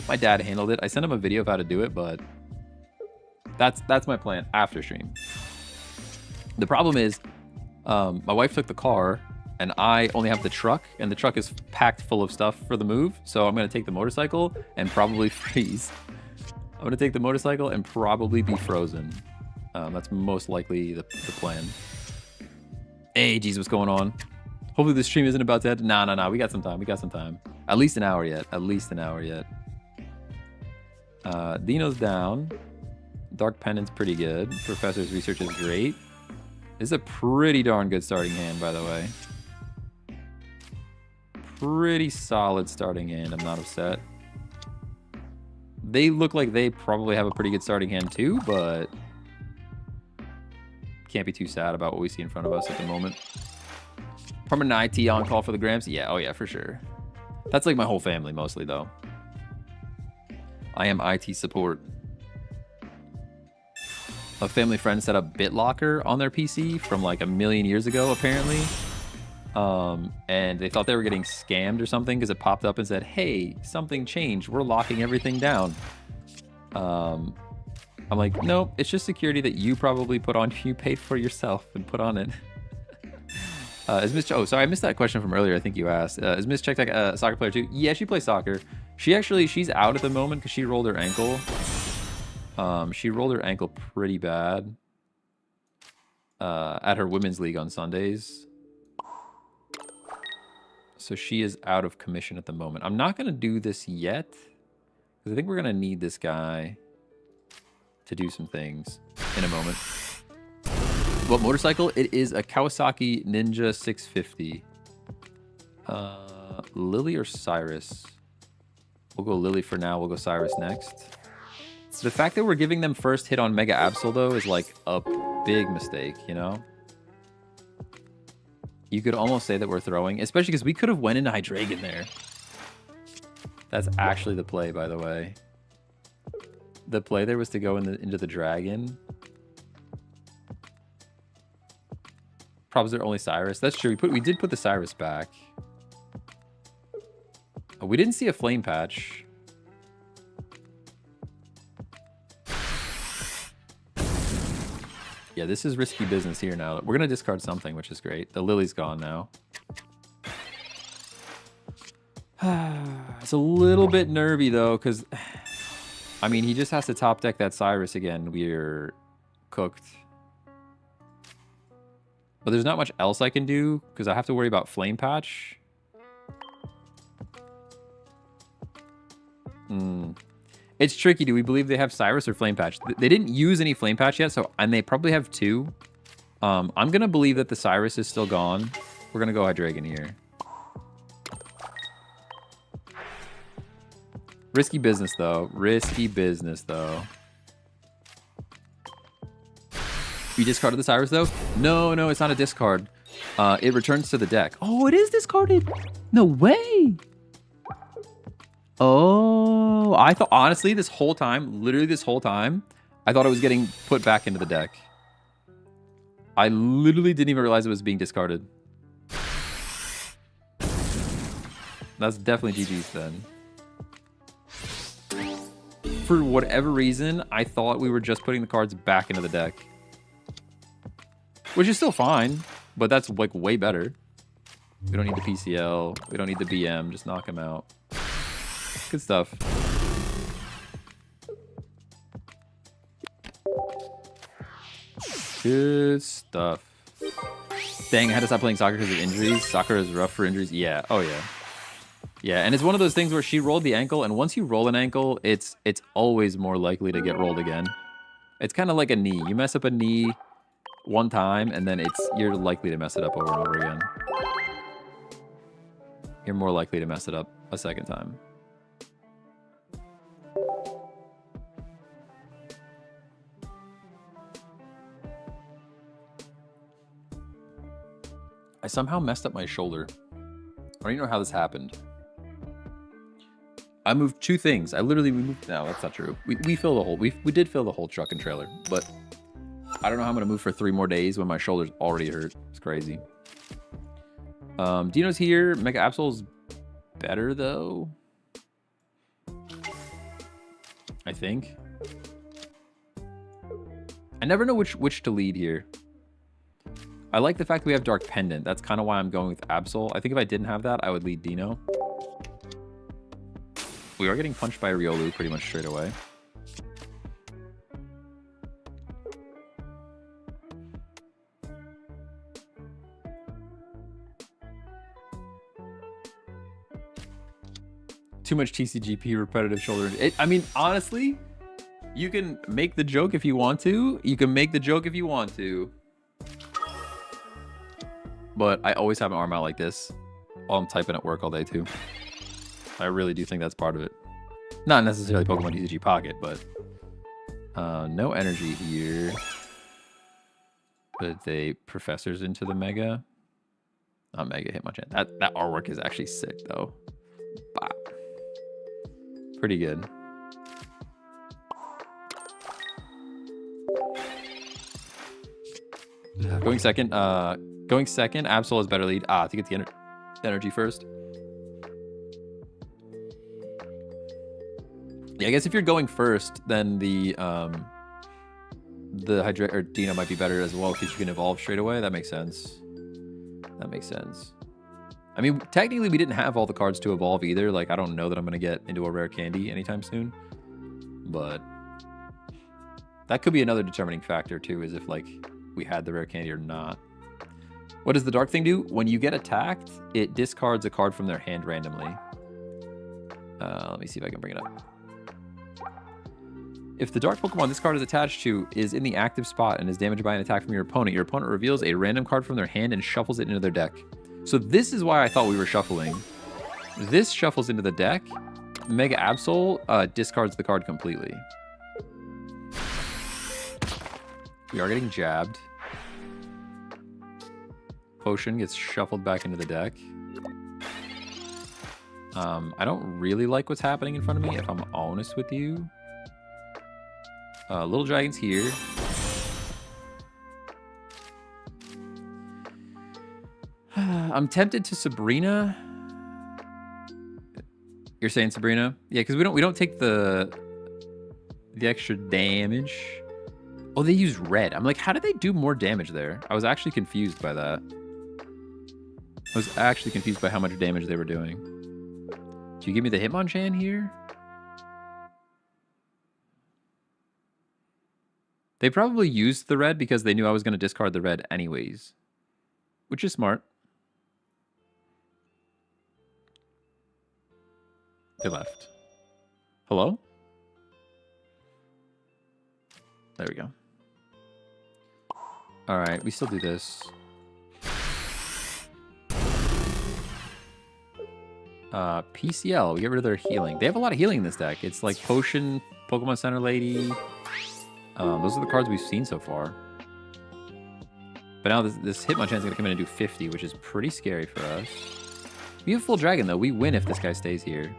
A: my dad handled it. I sent him a video of how to do it, but that's my plan after stream. The problem is my wife took the car and I only have the truck, and the truck is packed full of stuff for the move, so I'm going to take the motorcycle and probably freeze. I'm going to take the motorcycle and probably be frozen. That's most likely the plan. Hey, geez, what's going on? Hopefully this stream isn't about to end. Nah. We got some time. We got some time. At least an hour yet. At least an hour yet. Dino's down. Dark Pendant's pretty good. Professor's Research is great. This is a pretty darn good starting hand, by the way. Pretty solid starting hand. I'm not upset. They look like they probably have a pretty good starting hand too, but can't be too sad about what we see in front of us at the moment. Permanent IT on call for the Gramps? Yeah, oh yeah, for sure. That's like my whole family mostly, though. I am IT support. A family friend set up BitLocker on their PC from like a million years ago, apparently. And they thought they were getting scammed or something because it popped up and said, hey, something changed. We're locking everything down. I'm like, nope, it's just security that you probably put on. You paid for yourself and put on it. Is Miss oh, sorry, I missed that question from earlier. I think you asked. Is Miss Chek a soccer player too? Yeah, she plays soccer. She's out at the moment because she rolled her ankle. She rolled her ankle pretty bad at her women's league on Sundays. So she is out of commission at the moment. I'm not going to do this yet because I think we're going to need this guy to do some things in a moment. What motorcycle? It is a Kawasaki Ninja 650. Lily or Cyrus? We'll go Lily for now. We'll go Cyrus next. The fact that we're giving them first hit on Mega Absol, though, is like a big mistake, you know? You could almost say that we're throwing, especially because we could have went into Hydreigon there. That's actually the play, by the way. The play there was to go into the dragon. Probs are only Cyrus. That's true. We did put the Cyrus back. Oh, we didn't see a flame patch. Yeah, this is risky business here now. We're gonna discard something, which is great. The Lily's gone now. It's a little bit nervy though, because I mean he just has to top deck that Cyrus again. We're cooked. But there's not much else I can do because I have to worry about Flame Patch. It's tricky. Do we believe they have Cyrus or Flame Patch? They didn't use any Flame Patch yet, and they probably have two. I'm going to believe that the Cyrus is still gone. We're going to go Hydreigon here. Risky business, though. Risky business, though. You discarded the Cyrus, though? No, it's not a discard. It returns to the deck. Oh, it is discarded. No way. Oh, I thought, honestly, this whole time, literally this whole time, I thought it was getting put back into the deck. I literally didn't even realize it was being discarded. That's definitely GG's then. For whatever reason, I thought we were just putting the cards back into the deck. Which is still fine, but that's like way better. We don't need the PCL. We don't need the BM. Just knock him out. Good stuff. Good stuff. Dang, I had to stop playing soccer because of injuries. Soccer is rough for injuries. Yeah. Oh, yeah. Yeah, and it's one of those things where she rolled the ankle, and once you roll an ankle, it's always more likely to get rolled again. It's kind of like a knee. You mess up a knee one time, and then you're likely to mess it up over and over again. You're more likely to mess it up a second time. I somehow messed up my shoulder. I don't even know how this happened. I moved two things. I literally moved. No, that's not true. We filled the whole. We did fill the whole truck and trailer, but I don't know how I'm gonna move for 3 more days when my shoulder's already hurt. It's crazy. Dino's here. Mega Absol's better though. I think. I never know which to lead here. I like the fact that we have Dark Pendant. That's kind of why I'm going with Absol. I think if I didn't have that, I would lead Dino. We are getting punched by Riolu pretty much straight away. Too much TCGP repetitive shoulder. I mean, honestly, you can make the joke if you want to. You can make the joke if you want to. But I always have an arm out like this while I'm typing at work all day too. I really do think that's part of it. Not necessarily Pokemon TCG Pocket, but no energy here. But they Professors into the Mega. Not Mega Hitmonchan. That artwork is actually sick though. Bop. Pretty good. Going second. Absol is better lead. To get the energy first. Yeah, I guess if you're going first, then the Dino might be better as well because you can evolve straight away. That makes sense. That makes sense. I mean, technically, we didn't have all the cards to evolve either. Like, I don't know that I'm gonna get into a rare candy anytime soon, but that could be another determining factor too. Is if like we had the rare candy or not. What does the dark thing do? When you get attacked, it discards a card from their hand randomly. Let me see if I can bring it up. If the dark Pokemon this card is attached to is in the active spot and is damaged by an attack from your opponent reveals a random card from their hand and shuffles it into their deck. So this is why I thought we were shuffling. This shuffles into the deck. Mega Absol discards the card completely. We are getting jabbed. Potion gets shuffled back into the deck. I don't really like what's happening in front of me, if I'm honest with you. Little Dragon's here. I'm tempted to Sabrina. You're saying Sabrina? Yeah, because we don't take the extra damage. Oh, they use red. I'm like, how did they do more damage there? I was actually confused by that. I was actually confused by how much damage they were doing. Do you give me the Hitmonchan here? They probably used the red because they knew I was going to discard the red anyways. Which is smart. They left. Hello? There we go. All right, we still do this. PCL, we get rid of their healing. They have a lot of healing in this deck. It's like Potion, Pokemon Center Lady. Those are the cards we've seen so far. But now this Hitmonchan is going to come in and do 50, which is pretty scary for us. We have full dragon, though. We win if this guy stays here.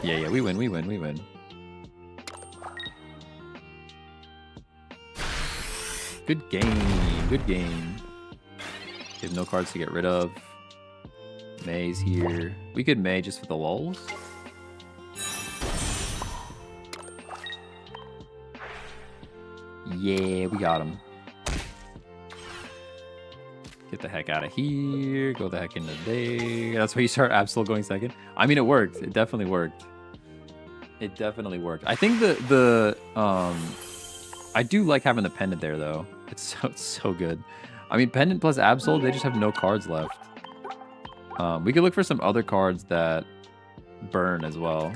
A: Yeah, we win. Good game. Good game. We have no cards to get rid of. May's here. We could May just for the lulz. Yeah, we got him. Get the heck out of here. Go the heck into there. That's why you start Absol going second. I mean, it worked. It definitely worked. It definitely worked. I think I do like having the pendant there, though. It's so good. I mean, pendant plus Absol, they just have no cards left. We could look for some other cards that burn as well.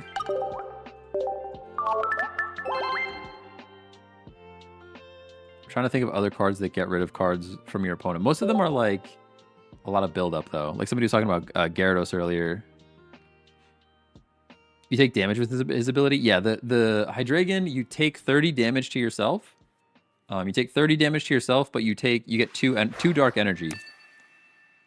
A: I'm trying to think of other cards that get rid of cards from your opponent. Most of them are like a lot of build-up, though. Like somebody was talking about Gyarados earlier. You take damage with his ability? Yeah, the Hydreigon, you take 30 damage to yourself. You take 30 damage to yourself, but you get two dark energy.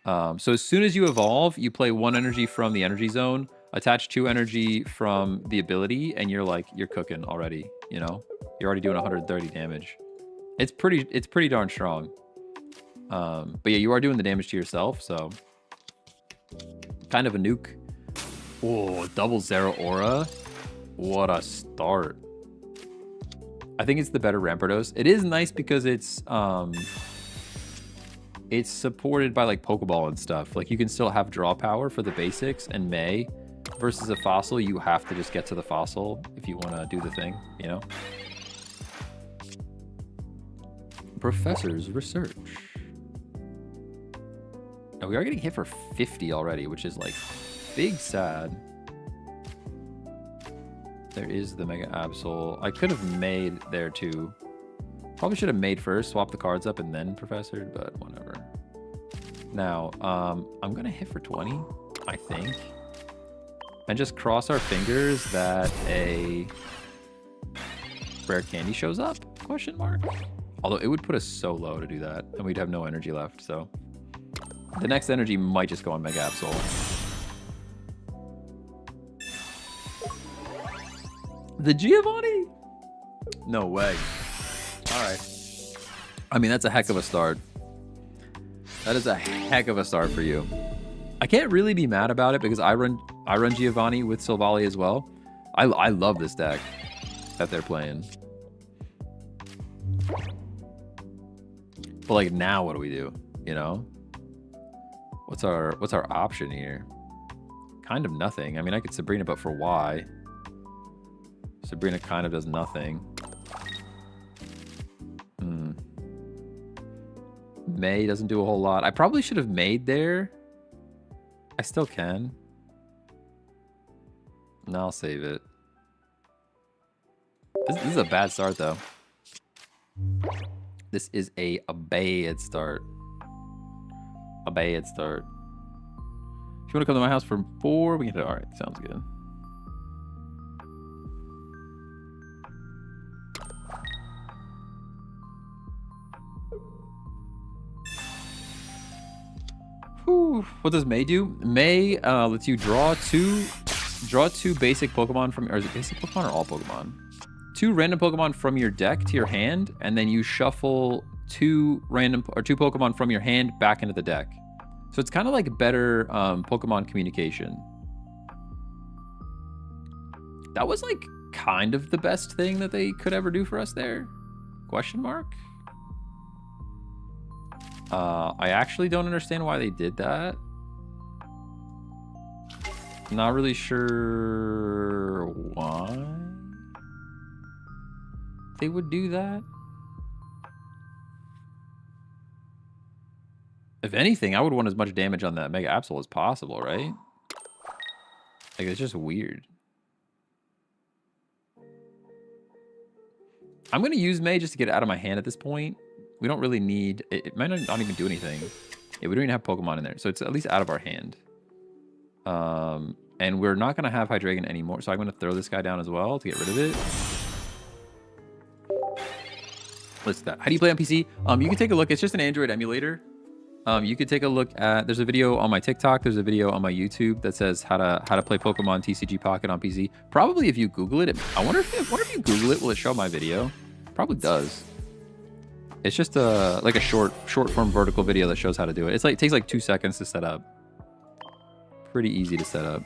A: So as soon as you evolve, you play 1 energy from the energy zone, attach 2 energy from the ability, and you're cooking already, you know? You're already doing 130 damage. It's pretty darn strong. But yeah, you are doing the damage to yourself, so kind of a nuke. Oh, double Zero Aura. What a start. I think it's the better Rampardos. It is nice because it's supported by like Pokeball and stuff. Like you can still have draw power for the basics, and May versus a fossil, you have to just get to the fossil if you want to do the thing, you know? Professor's research. Now we are getting hit for 50 already, which is like big sad. There is the Mega Absol. I could have made there too. Probably should have made first, swap the cards up, and then Professor, but whatever. Now, I'm gonna hit for 20, I think. And just cross our fingers that a rare candy shows up, question mark. Although it would put us so low to do that, and we'd have no energy left, so. The next energy might just go on Mega Absol. The Giovanni? No way. All right. I mean, that's a heck of a start. That is a heck of a start for you. I can't really be mad about it because I run Giovanni with Silvally as well. I love this deck that they're playing. But like now, what do we do? You know, what's our option here? Kind of nothing. I mean, I could Sabrina, but for why? Sabrina kind of does nothing. May doesn't do a whole lot. I probably should have made there. I still can. No, I'll save it. This is a bad start, though. This is a bad start. A bad start. If you want to come to my house for 4, we can do it. All right, sounds good. Whew. What does May do? May lets you draw two basic Pokemon from, or is it basic Pokemon or all Pokemon? 2 random Pokemon from your deck to your hand, and then you shuffle two Pokemon from your hand back into the deck. So it's kind of like better Pokemon communication. That was like kind of the best thing that they could ever do for us there? Question mark? I actually don't understand why they did that. Not really sure why they would do that. If anything, I would want as much damage on that Mega Absol as possible, right? Like, it's just weird. I'm going to use May just to get it out of my hand at this point. We don't really need... It might not even do anything. Yeah, we don't even have Pokemon in there. So it's at least out of our hand. And we're not going to have Hydreigon anymore. So I'm going to throw this guy down as well to get rid of it. What's that? How do you play on PC? You can take a look. It's just an Android emulator. You could take a look at... There's a video on my TikTok. There's a video on my YouTube that says how to play Pokemon TCG Pocket on PC. Probably if you Google it... I wonder if you Google it, will it show my video? Probably does. It's just like a short form vertical video that shows how to do it. It's like, it takes like 2 seconds to set up. Pretty easy to set up.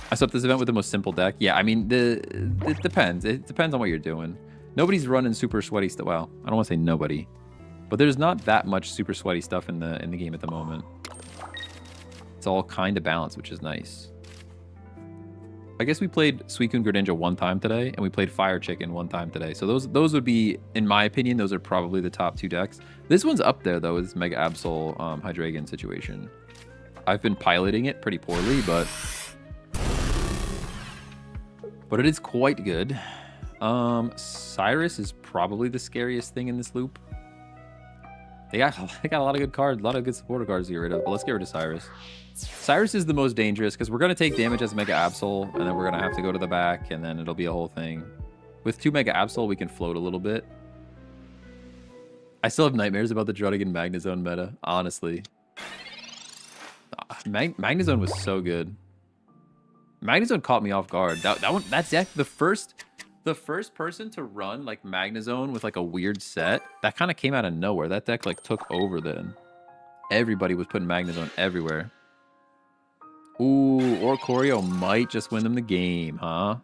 A: I set up this event with the most simple deck. Yeah, I mean, it depends. It depends on what you're doing. Nobody's running super sweaty stuff. Well, I don't want to say nobody, but there's not that much super sweaty stuff in the game at the moment. It's all kind of balanced, which is nice. I guess we played Suicune Greninja one time today, and we played Fire Chicken one time today. So those would be, in my opinion, those are probably the top 2 decks. This one's up there, though, with Mega Absol Hydreigon situation. I've been piloting it pretty poorly, but it is quite good. Cyrus is probably the scariest thing in this loop. They got a lot of good cards, a lot of good supporter cards to get rid of, but let's get rid of Cyrus. Cyrus is the most dangerous because we're going to take damage as Mega Absol, and then we're going to have to go to the back, and then it'll be a whole thing. With 2 Mega Absol, we can float a little bit. I still have nightmares about the Druddigan Magnezone meta, honestly. Magnezone was so good. Magnezone caught me off guard. That deck, the first person to run like Magnezone with like a weird set, that kind of came out of nowhere. That deck like took over then. Everybody was putting Magnezone everywhere. Ooh, Oricorio might just win them the game, huh?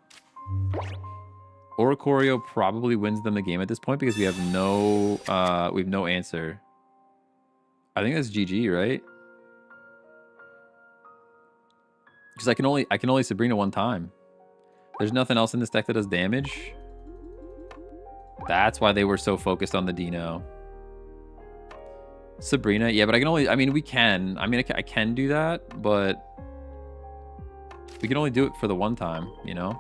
A: Oricorio probably wins them the game at this point because we have no answer. I think that's GG, right? Because I can only Sabrina one time. There's nothing else in this deck that does damage. That's why they were so focused on the Dino. Sabrina, yeah, but I mean, we can. I mean, I can do that, but we can only do it for the one time, you know?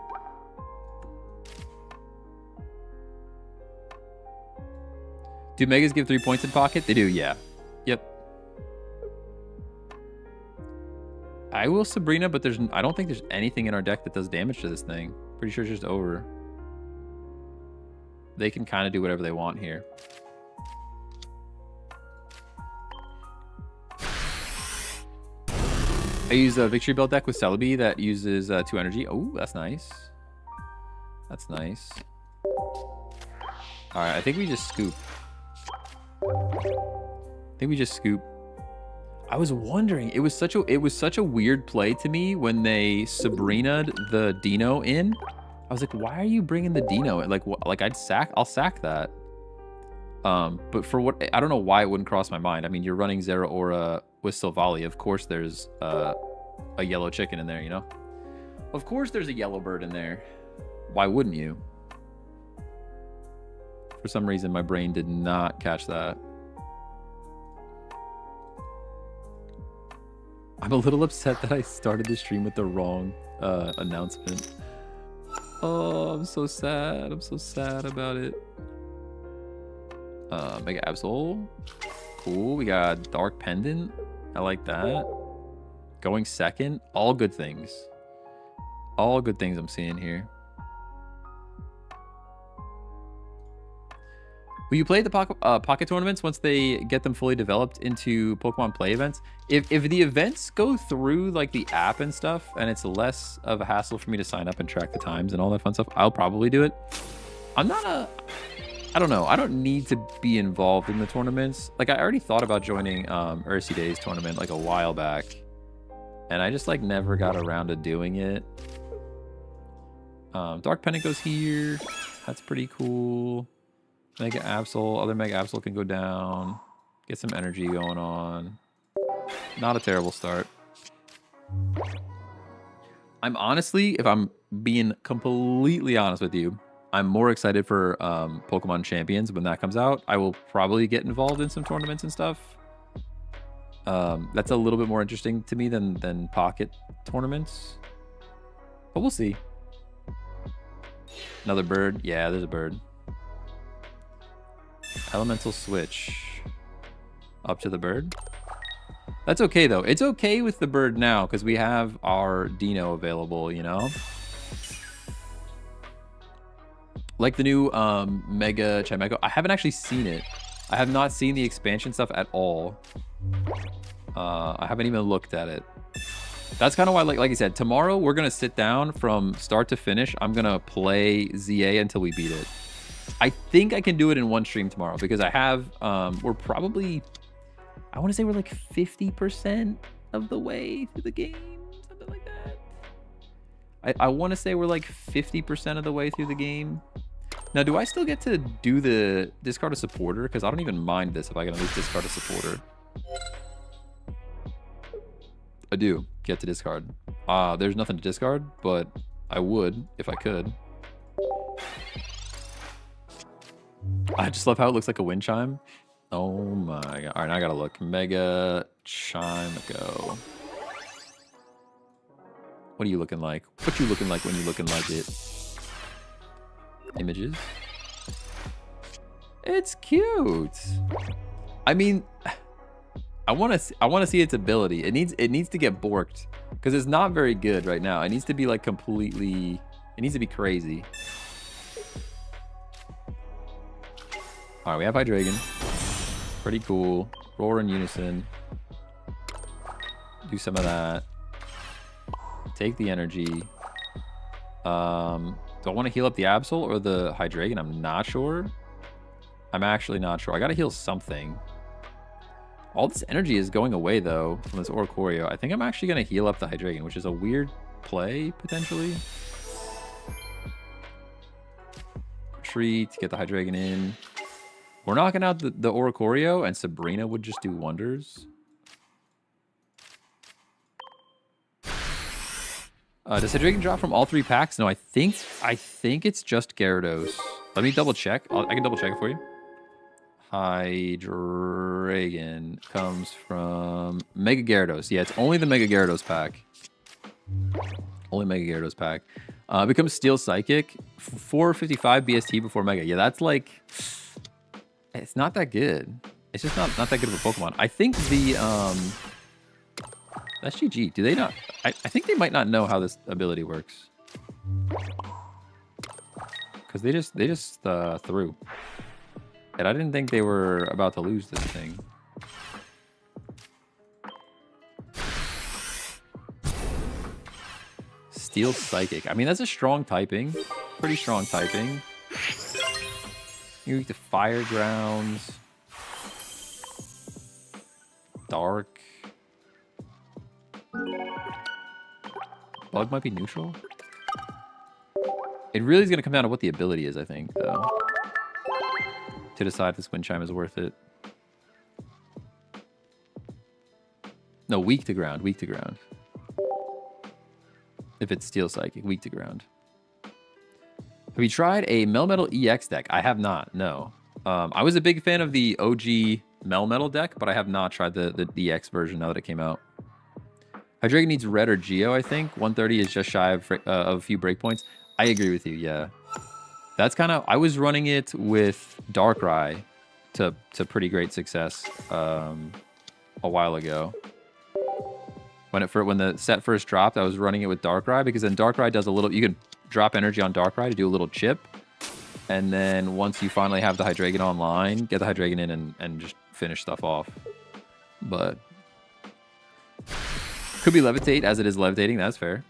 A: Do Megas give 3 points in pocket? They do, yeah. Yep. I will Sabrina, but I don't think there's anything in our deck that does damage to this thing. Pretty sure it's just over. They can kind of do whatever they want here. I use a Victory Bell deck with Celebi that uses 2 energy. Oh, that's nice. That's nice. All right, I think we just scoop. I was wondering, it was such a weird play to me when they Sabrina'd the Dino in. I was like, why are you bringing the Dino in? Like I'll sack that. But for what, I don't know why it wouldn't cross my mind. I mean, you're running Zeraora with Silvally. Of course there's a yellow chicken in there, you know? Of course there's a yellow bird in there. Why wouldn't you? For some reason, my brain did not catch that. I'm a little upset that I started the stream with the wrong announcement. Oh, I'm so sad. I'm so sad about it. Mega Absol. Cool. We got Dark Pendant. I like that. Going second. All good things. All good things I'm seeing here. Will you play the pocket tournaments once they get them fully developed into Pokemon Play events? If the events go through like the app and stuff, and it's less of a hassle for me to sign up and track the times and all that fun stuff, I'll probably do it. I I don't know. I don't need to be involved in the tournaments. Like, I already thought about joining Ursi Day's tournament like a while back. And I just like never got around to doing it. Dark Pennant goes here. That's pretty cool. Mega Absol. Other Mega Absol can go down. Get some energy going on. Not a terrible start. I'm honestly, if I'm being completely honest with you, I'm more excited for Pokemon Champions when that comes out. I will probably get involved in some tournaments and stuff. That's a little bit more interesting to me than Pocket tournaments. But we'll see. Another bird. Yeah, there's a bird. Elemental Switch. Up to the bird. That's okay, though. It's okay with the bird now, because we have our Dino available, you know? Like the new Mega Chimecho. I haven't actually seen it. I have not seen the expansion stuff at all. I haven't even looked at it. That's kind of why, like I said, tomorrow we're going to sit down from start to finish. I'm going to play ZA until we beat it. I think I can do it in one stream tomorrow because I have, we're probably, I want to say we're like 50% of the way through the game, something like that. I want to say we're like 50% of the way through the game. Now, do I still get to do the discard a supporter? Because I don't even mind this if I can at least discard a supporter. I do get to discard. There's nothing to discard, but I would if I could. I just love how it looks like a wind chime. Oh my god. All right, now I gotta look. Mega chime go. What are you looking like? What you looking like when you looking like it? Images. It's cute. I mean, I want to see its ability. It needs to get borked because it's not very good right now. It needs to be like completely. It needs to be crazy. All right, we have Hydreigon. Pretty cool. Roar in unison. Do some of that. Take the energy. Do I want to heal up the Absol or the Hydreigon? I'm not sure. I'm actually not sure. I gotta heal something. All this energy is going away, though, from this Oricorio. I think I'm actually going to heal up the Hydreigon, which is a weird play, potentially. Retreat, get the Hydreigon in. We're knocking out the Oricorio, and Sabrina would just do wonders. Does Hydreigon drop from all 3 packs? No, I think it's just Gyarados. Let me double check. I can double check it for you. Hydreigon comes from Mega Gyarados. Yeah, it's only the Mega Gyarados pack. Only Mega Gyarados pack. Becomes Steel Psychic. 455 BST before Mega. Yeah, that's like... It's not that good. It's just not that good of a Pokemon. I think the... That's GG. Do they not... I think they might not know how this ability works. Because they just threw. And I didn't think they were about to lose this thing. Steel Psychic. I mean, that's a strong typing. Pretty strong typing. You're weak to Fire Grounds. Dark. Bug might be neutral. It really is going to come down to what the ability is, I think, though. To decide if this Wind Chime is worth it. No, weak to ground. Weak to ground. If it's Steel Psychic, weak to ground. Have you tried a Melmetal EX deck? I have not, no. I was a big fan of the OG Melmetal deck, but I have not tried the EX version now that it came out. Hydreigon needs red or Geo, I think. 130 is just shy of a few breakpoints. I agree with you, yeah. That's kind of... I was running it with Darkrai to pretty great success a while ago. When the set first dropped, I was running it with Darkrai because then Darkrai does a little... You can drop energy on Darkrai to do a little chip. And then once you finally have the Hydreigon online, get the Hydreigon in and just finish stuff off. But... Could be Levitate as it is levitating. That's fair.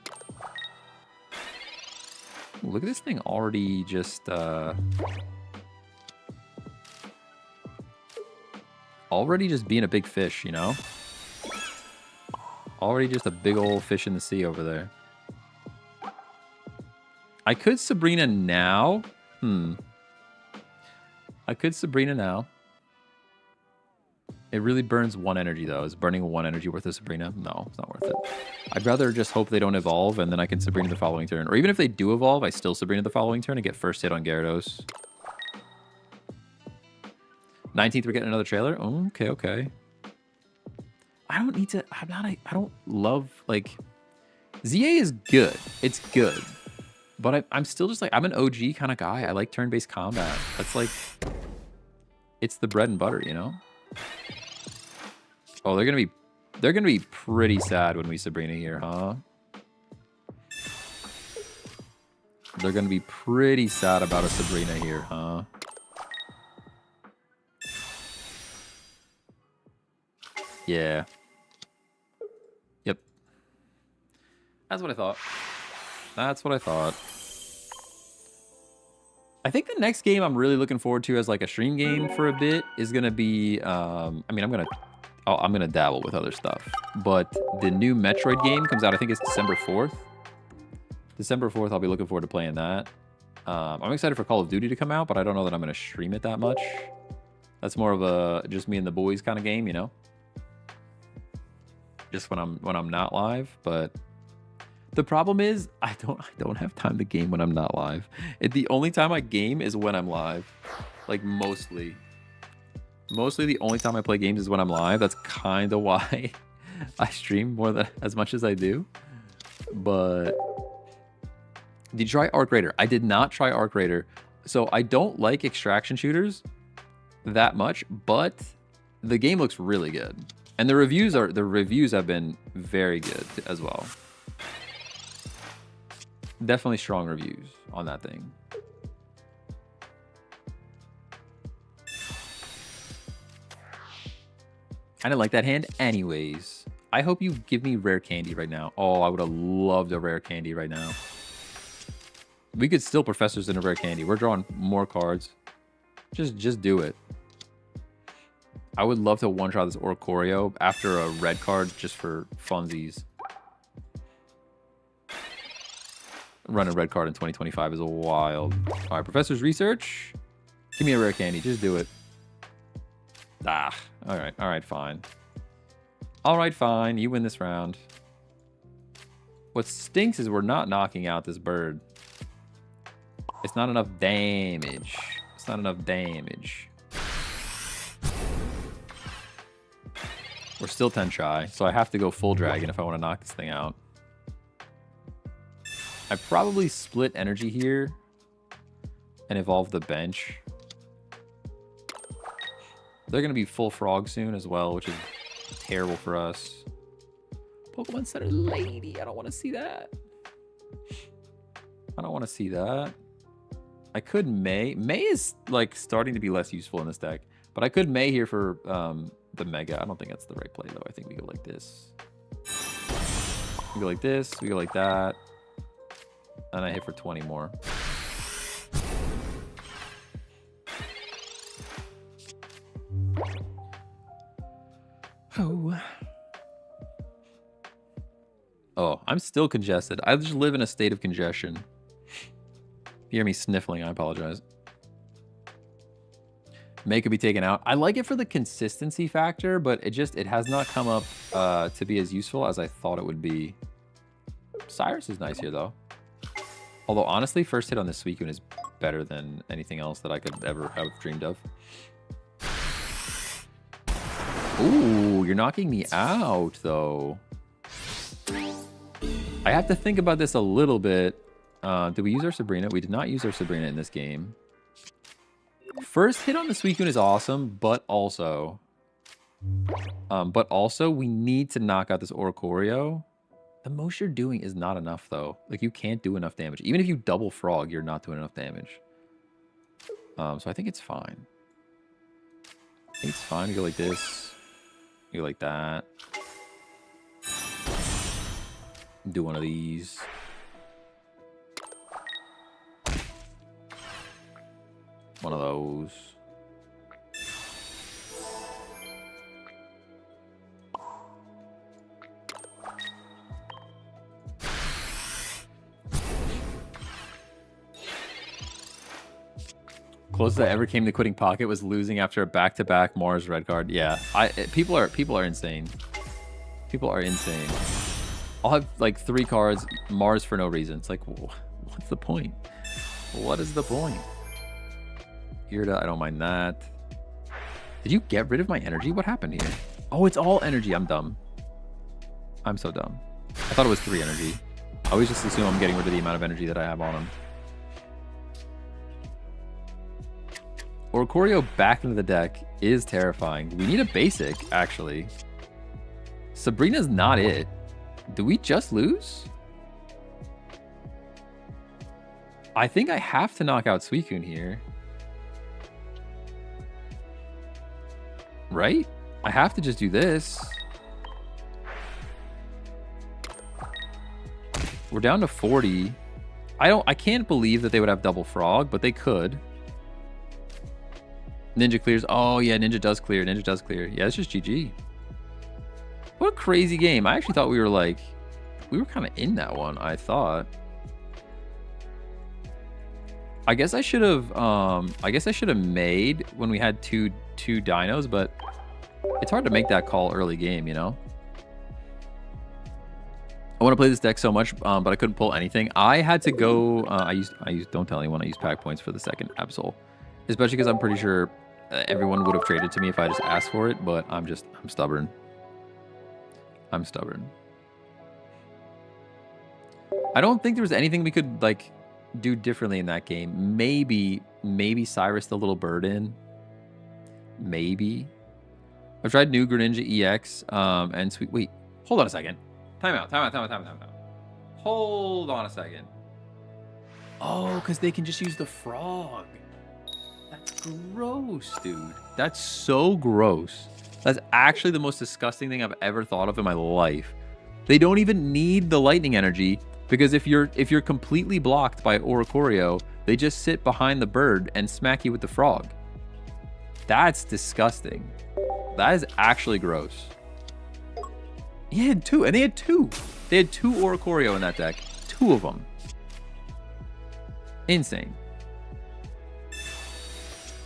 A: Ooh, look at this thing already just... already just being a big fish, you know? Already just a big old fish in the sea over there. I could Sabrina now. I could Sabrina now. It really burns 1 energy, though. Is burning 1 energy worth of Sabrina? No, it's not worth it. I'd rather just hope they don't evolve, and then I can Sabrina the following turn. Or even if they do evolve, I still Sabrina the following turn and get first hit on Gyarados. 19th, we're getting another trailer? Oh, okay, okay. I don't need to... I don't love, like... ZA is good. It's good. But I'm still just like... I'm an OG kind of guy. I like turn-based combat. That's like... It's the bread and butter, you know? Oh, they're gonna be pretty sad when we Sabrina here, huh? They're gonna be pretty sad about a Sabrina here, huh? Yeah. Yep. That's what I thought. That's what I thought. I think the next game I'm really looking forward to as like a stream game for a bit is gonna be I mean I'm gonna dabble with other stuff, but the new Metroid game comes out. I think it's December 4th. December 4th, I'll be looking forward to playing that. I'm excited for Call of Duty to come out, but I don't know that I'm gonna stream it that much. That's more of a just me and the boys kind of game, you know. Just when I'm not live, but the problem is I don't have time to game when I'm not live. The only time I game is when I'm live, like mostly. Mostly the only time I play games is when I'm live. That's kind of why I stream more than as much as I do. But did you try Arc Raider? I did not try Arc Raider. So I don't like extraction shooters that much, but the game looks really good. And the reviews have been very good as well. Definitely strong reviews on that thing. I didn't like that hand anyways. I hope you give me rare candy right now. Oh, I would have loved a rare candy right now. We could still Professors in a rare candy. We're drawing more cards. Just do it. I would love to one-shot this Oricorio after a red card just for funsies. Run a red card in 2025 is wild. All right, Professor's Research. Give me a rare candy. Just do it. Ah, all right, fine. All right, fine. You win this round. What stinks is we're not knocking out this bird. It's not enough damage. It's not enough damage. We're still 10 shy, so I have to go full dragon if I want to knock this thing out. I probably split energy here and evolve the bench. They're going to be full frog soon as well, which is terrible for us. Pokemon Center Lady. I don't want to see that. I don't want to see that. I could May. May is like starting to be less useful in this deck. But I could May here for the Mega. I don't think that's the right play, though. I think we go like this. We go like this. We go like that. And I hit for 20 more. Oh, I'm still congested. I just live in a state of congestion. If you hear me sniffling, I apologize. May could be taken out. I like it for the consistency factor, but it has not come up to be as useful as I thought it would be. Cyrus is nice here, though. Although, honestly, first hit on this Suicune is better than anything else that I could ever have dreamed of. Ooh, you're knocking me out, though. I have to think about this a little bit. Did we use our Sabrina? We did not use our Sabrina in this game. First hit on the Suicune is awesome, but also we need to knock out this Oricorio. The most you're doing is not enough, though. Like, you can't do enough damage. Even if you double frog, you're not doing enough damage. So I think it's fine. I think it's fine to go like this. You go like that. Do one of these. One of those. Closest I ever came to quitting Pocket was losing after a back-to-back Mars red card. Yeah, people are insane. People are insane. I'll have like 3 cards Mars for no reason. It's like, what's the point? What is the point? Irida, I don't mind that. Did you get rid of my energy? What happened here? Oh, it's all energy. I'm dumb. I'm so dumb. I thought it was 3 energy. I always just assume I'm getting rid of the amount of energy that I have on him. Oricorio back into the deck is terrifying. We need a basic, actually. Sabrina's not it. Do we just lose? I think I have to knock out Suicune here. Right? I have to just do this. We're down to 40. I can't believe that they would have double frog, but they could. Ninja clears. Oh yeah, Ninja does clear. Ninja does clear. Yeah, it's just GG. What a crazy game. I actually thought we were kind of in that one, I thought. I guess I should have made when we had two dinos, but it's hard to make that call early game, you know? I want to play this deck so much, but I couldn't pull anything. I had to go, I used, don't tell anyone I used pack points for the second Absol. Especially because I'm pretty sure everyone would have traded to me if I just asked for it, but I'm stubborn. I'm stubborn. I don't think there was anything we could, like, do differently in that game. Maybe Cyrus the Little Bird in. Maybe. I've tried new Greninja EX, and sweet. Wait, hold on a second. Time out. Hold on a second. Oh, because they can just use the frog. That's gross, dude. That's so gross. That's actually the most disgusting thing I've ever thought of in my life. They don't even need the lightning energy, because if you're completely blocked by Oricorio, they just sit behind the bird and smack you with the frog. That's disgusting. That is actually gross. He had 2, and they had 2. They had 2 Oricorio in that deck. 2 of them. Insane.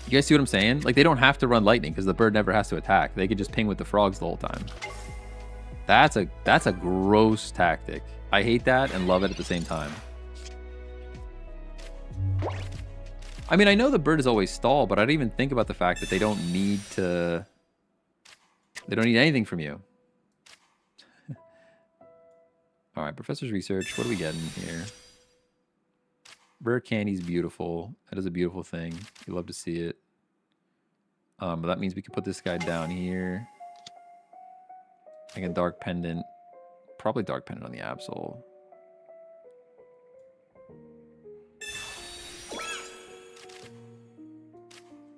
A: You guys see what I'm saying? Like, they don't have to run lightning because the bird never has to attack. They could just ping with the frogs the whole time. That's a gross tactic. I hate that and love it at the same time. I mean, I know the bird is always stall, but I didn't even think about the fact that they don't need to... They don't need anything from you. All right, Professor's Research. What are we getting here? Rare Candy's beautiful. That is a beautiful thing. You love to see it. But that means we can put this guy down here. Like a Dark Pendant. Probably Dark Pendant on the Absol.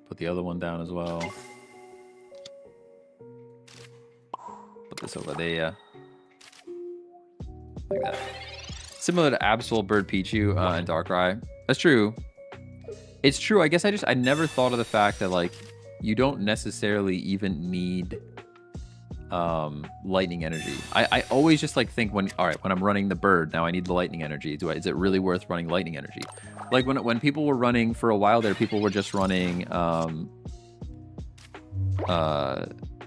A: Put the other one down as well. Put this over there. Like that. Similar to Absol, Bird Pichu, and Darkrai. That's true. It's true. I guess I never thought of the fact that, like, you don't necessarily even need lightning energy. I always just, like, think when I'm running the bird, now I need the lightning energy. Is it really worth running lightning energy? Like when people were running for a while there, people were just running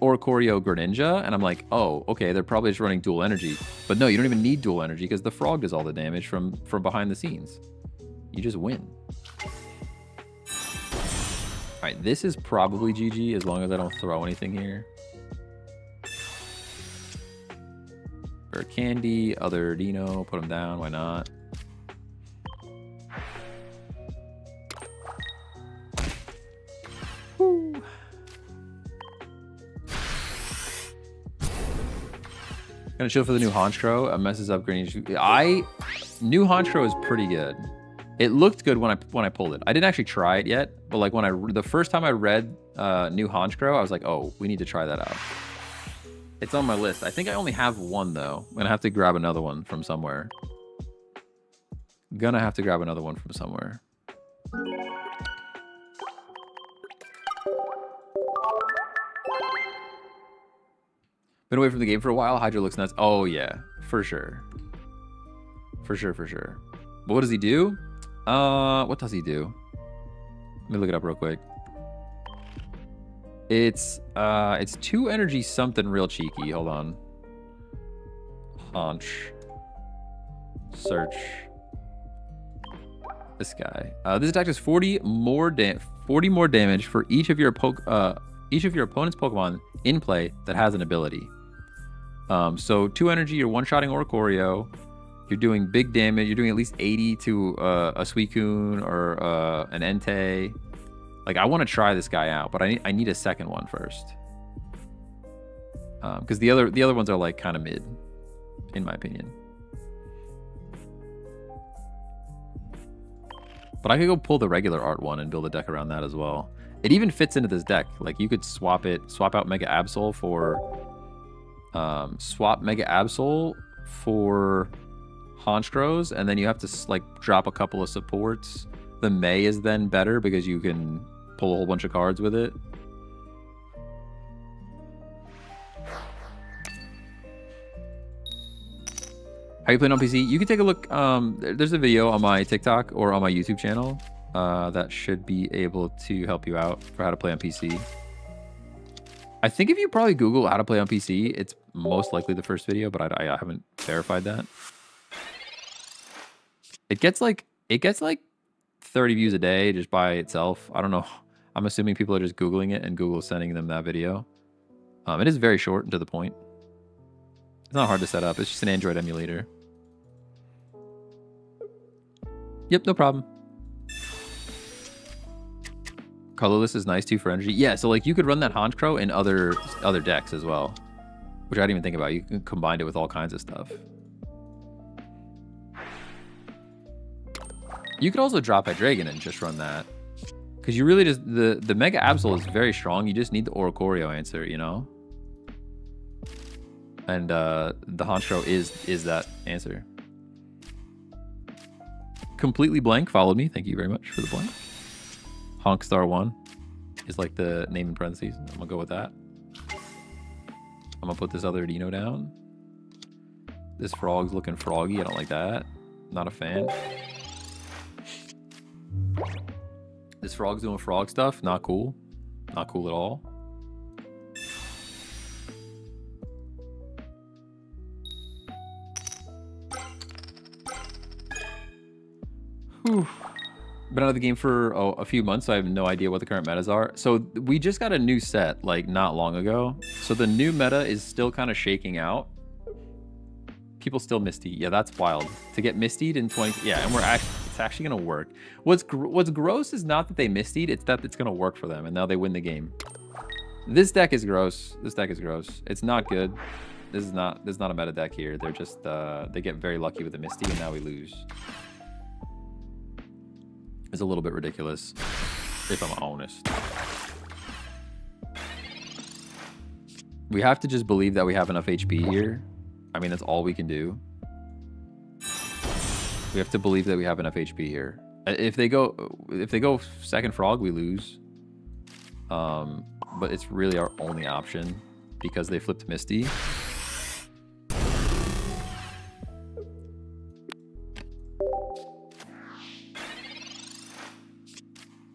A: Oricorio Greninja, and I'm like, oh, okay, they're probably just running dual energy. But no, you don't even need dual energy because the frog does all the damage from behind the scenes. You just win. All right, this is probably GG as long as I don't throw anything here. Bird Candy, other Dino, put them down, why not? Woo. Gonna chill for the new Honchkrow. It messes up Greninja. New Honchkrow is pretty good. It looked good when I pulled it. I didn't actually try it yet, but like the first time I read new Honchkrow, I was like, oh, we need to try that out. It's on my list. I think I only have one though. I'm gonna have to grab another one from somewhere. Been away from the game for a while. Hydro looks nuts. Oh yeah, for sure. For sure. But what does he do? What does he do? Let me look it up real quick. It's 2 energy something real cheeky. Hold on. Haunch. Search. This guy. This attack does 40 more damage for each of your opponent's Pokemon in play that has an ability. So 2 energy, you're one-shotting Oricorio. You're doing big damage. You're doing at least 80 to a Suicune or an Entei. Like, I want to try this guy out, but I need a second one first. Because the other ones are like kind of mid, in my opinion. But I could go pull the regular art one and build a deck around that as well. It even fits into this deck. Like, you could swap out Mega Absol for swap Mega Absol for Honchkrows, and then you have to like drop a couple of supports. The May is then better because you can pull a whole bunch of cards with it. How you playing on PC? You can take a look. There's a video on my TikTok or on my YouTube channel that should be able to help you out for how to play on PC. I think if you probably Google how to play on PC, it's most likely the first video, but I haven't verified that. It gets like 30 views a day just by itself. I don't know. I'm assuming people are just Googling it and Google sending them that video. It is very short and to the point. It's not hard to set up. It's just an Android emulator. Yep, no problem. Colorless is nice too for energy. Yeah, so like you could run that Honchkrow in other decks as well, which I didn't even think about. You can combine it with all kinds of stuff. You could also drop Hydreigon and just run that, because you really just the Mega Absol is very strong. You just need the Oricorio answer, you know. And the Honchkrow is that answer. Completely Blank followed me. Thank you very much for the blank. Honkstar 1 is like the name in parentheses. I'm gonna go with that. I'm gonna put this other Dino down. This frog's looking froggy. I don't like that. Not a fan. This frog's doing frog stuff. Not cool. Not cool at all. Whew. Been out of the game for a few months, so I have no idea what the current metas are. So we just got a new set like not long ago. So the new meta is still kind of shaking out. People still Misty. Yeah, that's wild. To get Mistied in 20... Yeah, and it's actually going to work. What's gross is not that they Mistied, it's that it's going to work for them, and now they win the game. This deck is gross. This deck is gross. It's not good. This is not a meta deck here. They're just... they get very lucky with the Misty, and now we lose. It's a little bit ridiculous, if I'm honest. We have to just believe that we have enough HP here. I mean, that's all we can do. We have to believe that we have enough HP here. If they go second frog, we lose. But it's really our only option because they flipped Misty.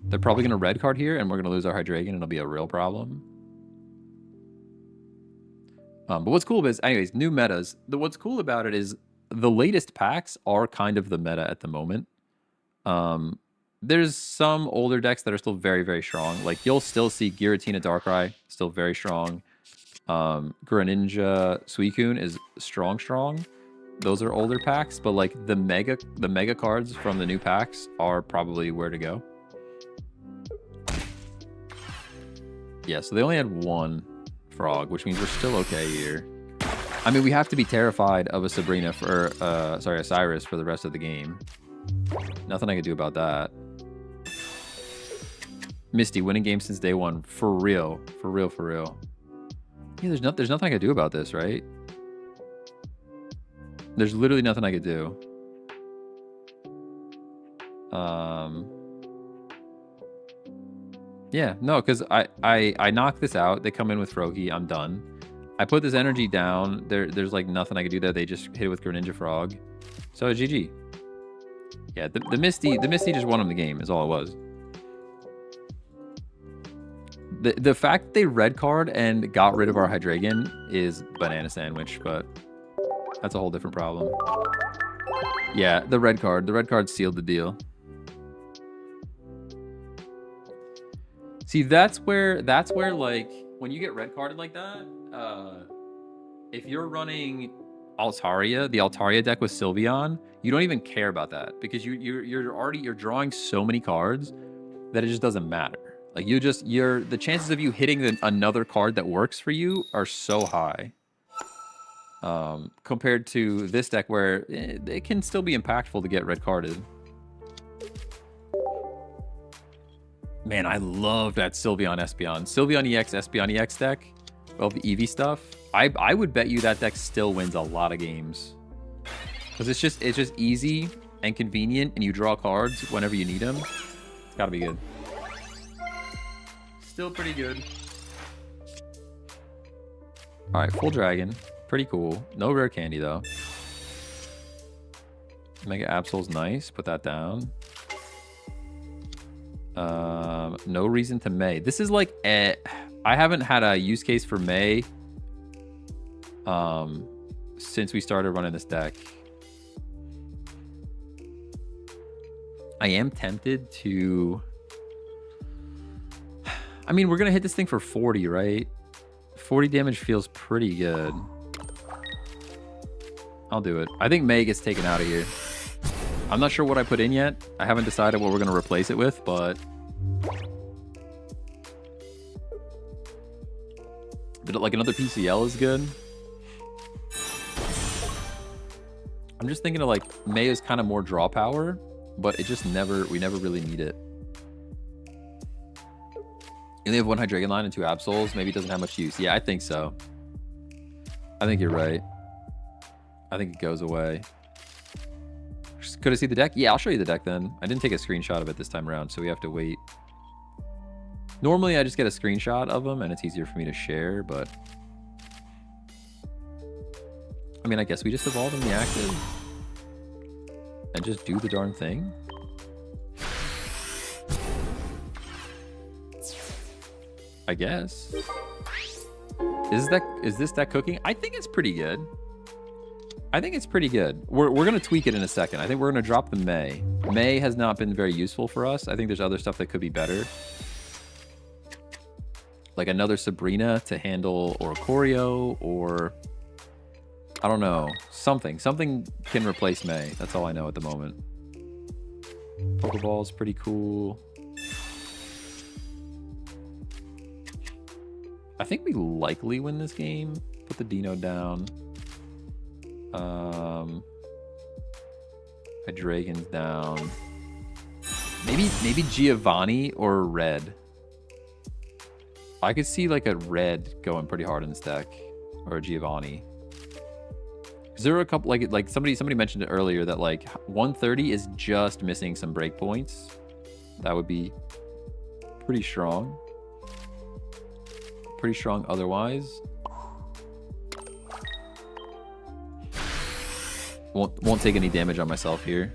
A: They're probably going to red card here, and we're going to lose our Hydreigon, and it'll be a real problem. But what's cool is, anyways, new metas. What's cool about it is the latest packs are kind of the meta at the moment. There's some older decks that are still very, very strong. Like, you'll still see Giratina Darkrai, still very strong. Greninja Suicune is strong. Those are older packs, but like the mega cards from the new packs are probably where to go. Yeah, so they only had one frog, which means we're still okay here. I mean, we have to be terrified of a Sabrina for, sorry, a Cyrus for the rest of the game. Nothing I can do about that. Misty, winning game since day one. For real. For real. Yeah, there's nothing I can do about this, right? There's literally nothing I could do. Yeah, no, because I knock this out. They come in with Froakie. I'm done. I put this energy down. There's like nothing I could do there. They just hit it with Greninja Frog. So GG. Yeah, the Misty just won him the game is all it was. The fact they red card and got rid of our Hydreigon is banana sandwich, but that's a whole different problem. Yeah, the red card sealed the deal. See, that's where like when you get red carded like that, if you're running Altaria, the Altaria deck with Sylveon, you don't even care about that because you're drawing so many cards that it just doesn't matter. Like the chances of you hitting another card that works for you are so high. Compared to this deck where it can still be impactful to get red carded. Man, I love that Sylveon Espeon. Sylveon EX, Espeon EX deck. Well, the EV stuff. I would bet you that deck still wins a lot of games. Because it's just easy and convenient, and you draw cards whenever you need them. It's gotta be good. Still pretty good. Alright, full dragon. Pretty cool. No rare candy, though. Mega Absol's nice. Put that down. No reason to May. This is like I haven't had a use case for May since we started running this deck. I am tempted to... I mean, we're gonna hit this thing for 40, right? 40 damage feels pretty good. I'll do it. I think May gets taken out of here. I'm not sure what I put in yet. I haven't decided what we're going to replace it with, but... like another PCL is good. I'm just thinking of like, May is kind of more draw power, but it just we never really need it. You only have one Hydreigon line and 2 Absols. Maybe it doesn't have much use. Yeah, I think so. I think you're right. I think it goes away. Could I see the deck? Yeah, I'll show you the deck then. I didn't take a screenshot of it this time around, so we have to wait. Normally, I just get a screenshot of them, and it's easier for me to share, but... I mean, I guess we just evolve in the active. And just do the darn thing. I guess. Is this deck cooking? I think it's pretty good. I think it's pretty good. We're going to tweak it in a second. I think we're going to drop the May. May has not been very useful for us. I think there's other stuff that could be better. Like another Sabrina to handle Oricorio, or... I don't know. Something. Something can replace May. That's all I know at the moment. Pokeball's pretty cool. I think we likely win this game. Put the Dino down. Hydreigon's down. Maybe Giovanni or Red. I could see like a Red going pretty hard in this deck, or a Giovanni. Is there a couple like somebody mentioned it earlier that like 130 is just missing some breakpoints? That would be pretty strong. Pretty strong otherwise. Won't take any damage on myself here.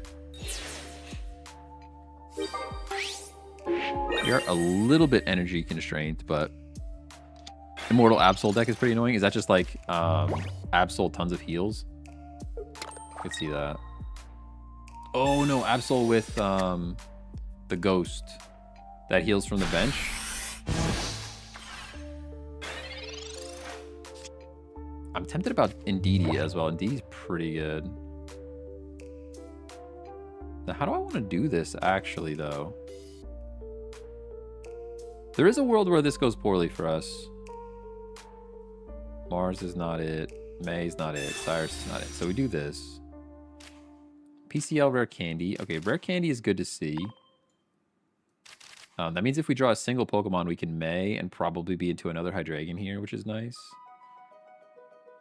A: We are a little bit energy constrained, but Immortal Absol deck is pretty annoying. Is that just like Absol tons of heals? I could see that. Oh no, Absol with the Ghost that heals from the bench. I'm tempted about Indeedee as well. Indeedee's pretty good. Now, how do I want to do this actually, though? There is a world where this goes poorly for us. Mars is not it. May's not it. Cyrus is not it. So we do this. PCL Rare Candy. Okay, Rare Candy is good to see. That means if we draw a single Pokemon, we can May and probably be into another Hydreigon here, which is nice.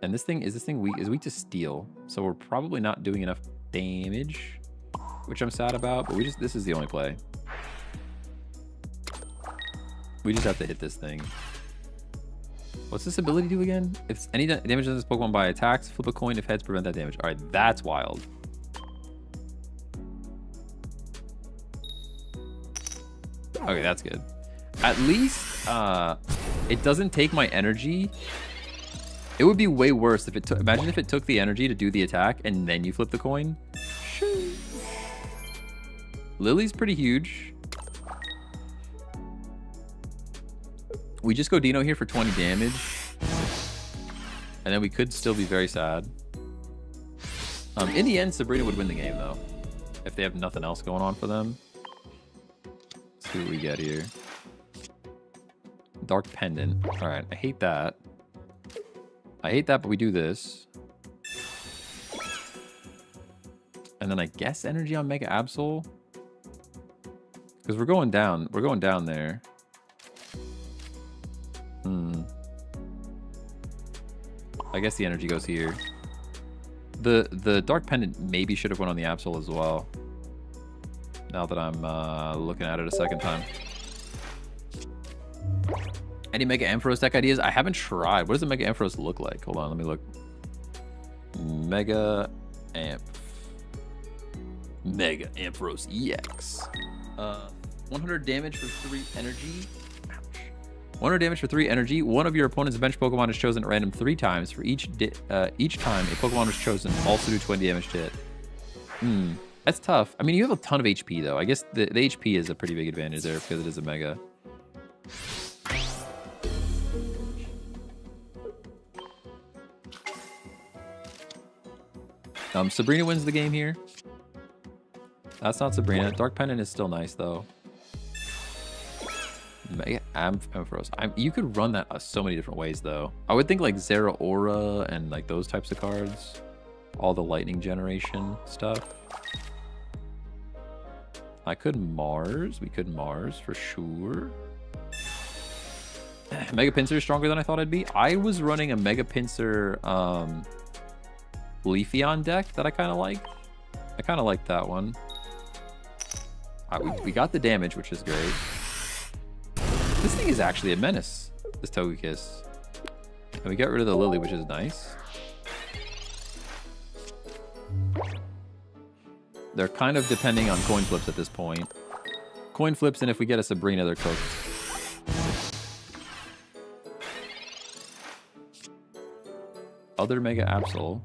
A: And this thing is weak to Steel. So we're probably not doing enough damage, which I'm sad about, but this is the only play. We just have to hit this thing. What's this ability do again? If any damage on this Pokemon by attacks, flip a coin if heads prevent that damage. All right, that's wild. Okay, that's good. At least it doesn't take my energy. It would be way worse if it took... Imagine if it took the energy to do the attack and then you flip the coin. Lily's pretty huge. We just go Dino here for 20 damage. And then we could still be very sad. In the end, Sabrina would win the game, though. If they have nothing else going on for them. Let's see what we get here. Dark Pendant. Alright, I hate that. I hate that, but we do this. And then I guess energy on Mega Absol. Because we're going down. We're going down there. I guess the energy goes here. The Dark Pendant maybe should have went on the Absol as well. Now that I'm looking at it a second time. Any Mega Ampharos deck ideas? I haven't tried. What does a Mega Ampharos look like? Hold on, let me look. Mega Ampharos EX. 100 damage for 3 energy. Ouch. 100 damage for 3 energy. One of your opponent's bench Pokemon is chosen at random 3 times. For each time a Pokemon is chosen, also do 20 damage to it. That's tough. I mean, you have a ton of HP, though. I guess the HP is a pretty big advantage there because it is a Mega. Sabrina wins the game here. That's not Sabrina. Dark Pendant is still nice, though. Mega Ampharos. You could run that so many different ways, though. I would think like Zeraora and like those types of cards. All the lightning generation stuff. I could Mars. We could Mars for sure. Mega Pinsir is stronger than I thought I'd be. I was running a Mega Pinsir Leafeon deck that I kind of liked. I kind of liked that one. We got the damage, which is great. This thing is actually a menace, this Togekiss. And we got rid of the Lily, which is nice. They're kind of depending on coin flips at this point. Coin flips, and if we get a Sabrina, they're cooked. Other Mega Absol.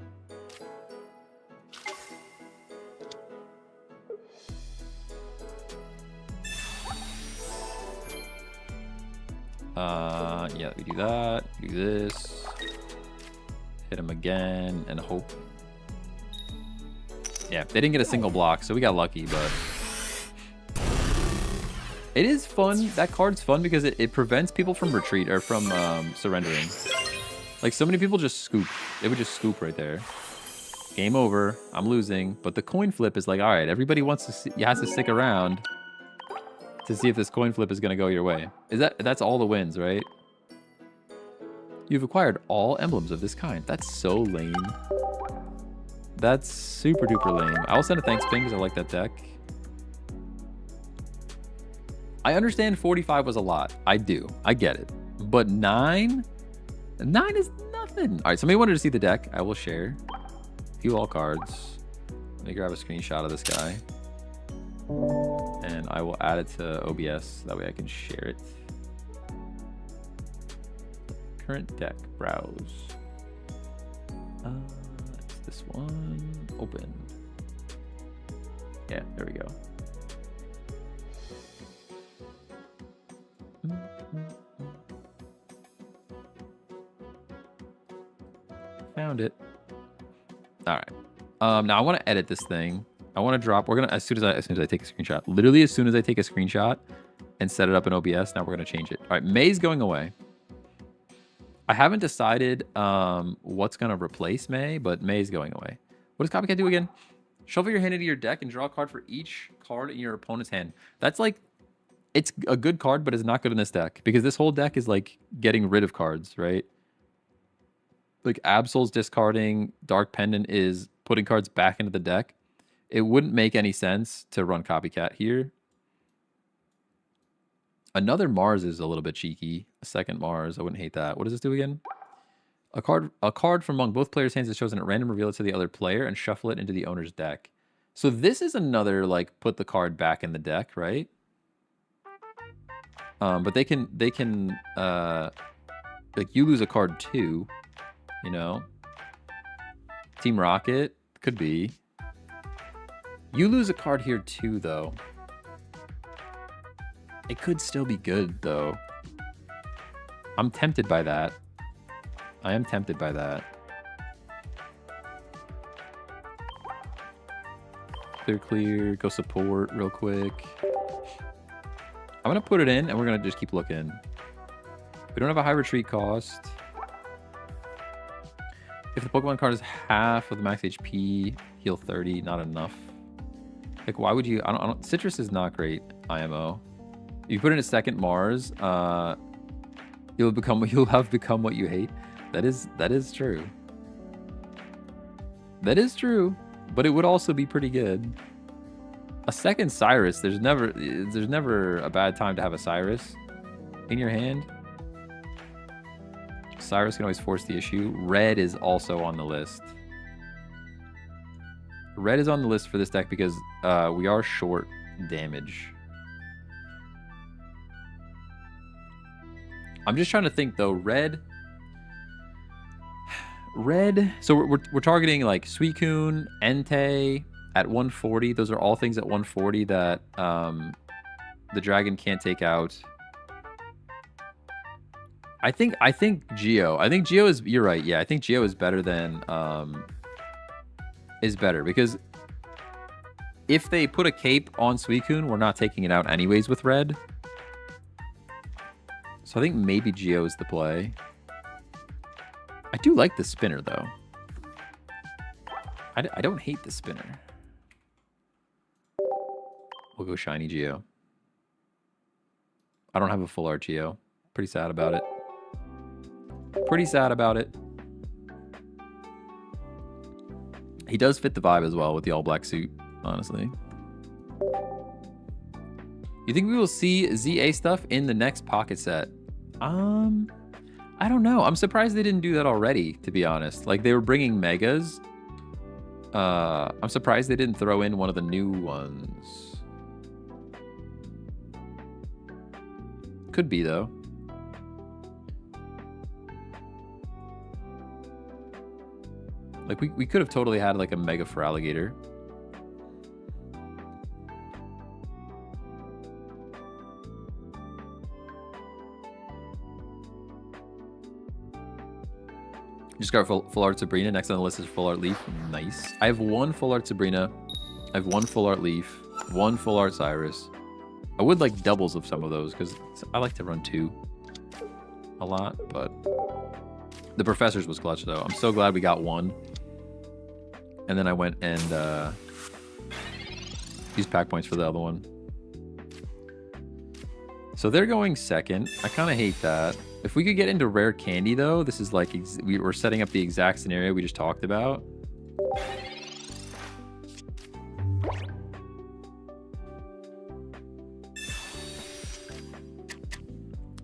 A: Yeah, we do that. Do this. Hit him again and hope. Yeah, they didn't get a single block, so we got lucky, but it is fun. That card's fun because it prevents people from retreat or from surrendering. Like, so many people just scoop. They would just scoop right there. Game over. I'm losing. But the coin flip is like, all right, everybody wants to see, has to stick around to see if this coin flip is going to go your way. That's all the wins, right? You've acquired all emblems of this kind. That's so lame. That's super duper lame. I'll send a thanks ping because I like that deck. I understand 45 was a lot. I do. I get it. But 9? 9 is nothing. All right, somebody wanted to see the deck. I will share. View all cards. Let me grab a screenshot of this guy. And I will add it to OBS. That way I can share it. Current deck. Browse. It's this one. Open. Yeah, there we go. Found it. All right. Now I want to edit this thing. I want to drop. We're gonna as soon as I take a screenshot. Literally as soon as I take a screenshot and set it up in OBS. Now we're gonna change it. All right. May's going away. I haven't decided what's gonna replace May, but May's going away. What does Copycat do again? Shuffle your hand into your deck and draw a card for each card in your opponent's hand. That's like, it's a good card, but it's not good in this deck because this whole deck is like getting rid of cards, right? Like Absol's discarding, Dark Pendant is putting cards back into the deck. It wouldn't make any sense to run Copycat here. Another Mars is a little bit cheeky. A second Mars, I wouldn't hate that. What does this do again? A card from among both players' hands is chosen at random, reveal it to the other player, and shuffle it into the owner's deck. So this is another, like, put the card back in the deck, right? But they can like you lose a card too, you know. Team Rocket could be. You lose a card here too, though. It could still be good, though. I'm tempted by that. I am tempted by that. Clear, go support real quick. I'm going to put it in, and we're going to just keep looking. We don't have a high retreat cost. If the Pokemon card is half of the max HP, heal 30, not enough. Like, why would you... I don't, Citrus is not great, IMO. If you put in a second Mars, you'll have become what you hate. That is true. That is true, but it would also be pretty good. A second Cyrus, there's never a bad time to have a Cyrus in your hand. Cyrus can always force the issue. Red is also on the list. Red is on the list for this deck because we are short damage. I'm just trying to think though. Red. So we're targeting like Suicune, Entei at 140. Those are all things at 140 that the dragon can't take out. I think Geo. I think Geo is. You're right. Yeah, I think Geo is better than is better because if they put a cape on Suicune, we're not taking it out anyways with red. So I think maybe Geo is the play. I do like the spinner though. I don't hate the spinner. We'll go shiny Geo. I don't have a full art Geo. Pretty sad about it. Pretty sad about it. He does fit the vibe as well with the all black suit, honestly. You think we will see ZA stuff in the next pocket set? I don't know. I'm surprised they didn't do that already, to be honest. Like, they were bringing megas. I'm surprised they didn't throw in one of the new ones. Could be, though. Like, we could have totally had, like, a mega for alligator. Just got full art Sabrina. Next on the list is full art Leaf. Nice. I have one full art Sabrina. I have one full art Leaf. One full art Cyrus. I would like doubles of some of those because I like to run two a lot, but the Professor's was clutch though. I'm so glad we got one. And then I went and used pack points for the other one. So they're going second. I kind of hate that. If we could get into rare candy, though, this is like we're setting up the exact scenario we just talked about.